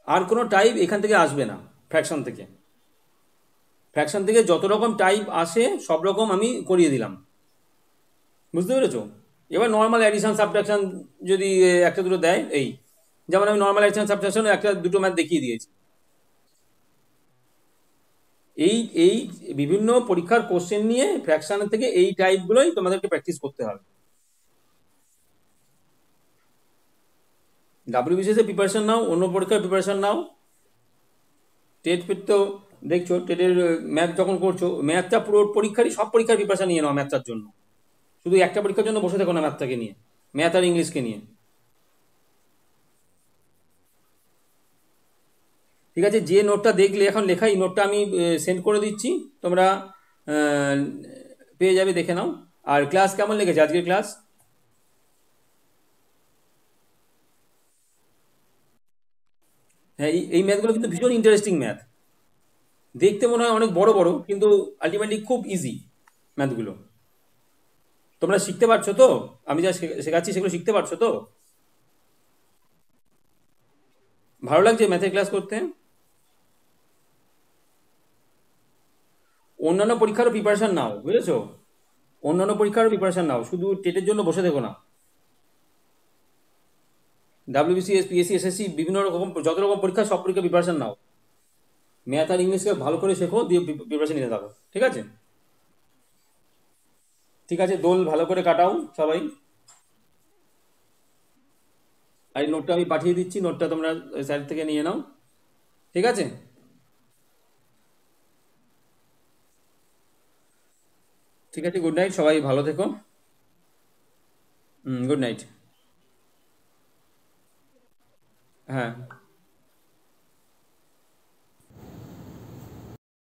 আর কোনো টাইপ এখান থেকে আসবে না। ফ্র্যাকশন থেকে, ফ্র্যাকশন থেকে যত রকম টাইপ আসে সব রকম আমি করিয়ে দিলাম, বুঝতে পেরেছো? এবার নর্মাল অ্যাডিশন সাবট্রাকশন যদি একটা দুটো দেয়, এই যেমন আমি নর্মাল অ্যাডিশন সাবট্রাকশন একটা দুটো ম্যাথ দেখিয়ে দিয়েছি। এই এই বিভিন্ন পরীক্ষার কোশ্চেন নিয়ে ফ্র্যাকশনের থেকে এই টাইপগুলোই তোমাদেরকে প্র্যাকটিস করতে হবে। ডাব্লিউবিসিএস এর প্রিপারেশন নাও, অন্য পরীক্ষার প্রিপারেশন নাও। টেট ফেট তো দেখছো, টেটের ম্যাথ যখন করছো, ম্যাথটা পুরো পরীক্ষারই সব পরীক্ষার প্রিপারেশন নিয়ে নাও ম্যাথটার জন্য। শুধু একটা পরীক্ষার জন্য বসে থাকো না ম্যাথটাকে নিয়ে, ম্যাথ আর ইংলিশকে নিয়ে। ঠিক আছে, যে নোটটা দেখলে এখন লেখা, এই নোটটা আমি সেন্ড করে দিচ্ছি, তোমরা আহ, পেয়ে যাবে, দেখে নাও। আর ক্লাস কেমন লেগেছে আজকের ক্লাস? হ্যাঁ, এই ম্যাথগুলো কিন্তু ভীষণ ইন্টারেস্টিং ম্যাথ। দেখতে মনে হয় অনেক বড় বড়, কিন্তু আলটিমেটলি খুব ইজি ম্যাথগুলো। তোমরা শিখতে পারছো তো? আমি যা শেখাচ্ছি সেগুলো শিখতে পারছো তো? ভালো লাগছে ম্যাথের ক্লাস করতে? অন্যান্য পরীক্ষারও প্রিপারেশন নাও, বুঝেছো? অন্যান্য পরীক্ষারও প্রিপারেশন নাও, শুধু টেটের জন্য বসে থেকো না। ডাব্লিউবিসিএস, পিএসসি, এসএসসি, বিভিন্ন রকম যত রকম পরীক্ষা সব পরীক্ষা প্রিপারেশন নাও। ম্যাথ আর ইংলিশকে ভালো করে শেখো, দিয়ে প্রিপারেশন নিতে থাকো, ঠিক আছে? ঠিক আছে, দোল ভালো করে কাটাও সবাই। আর এই নোটটা আমি পাঠিয়ে দিচ্ছি, নোটটা তোমরা সাইড থেকে নিয়ে নাও, ঠিক আছে? ঠিক আছে, গুড নাইট, সবাই ভালো থেকো। Good night. হ্যাঁ।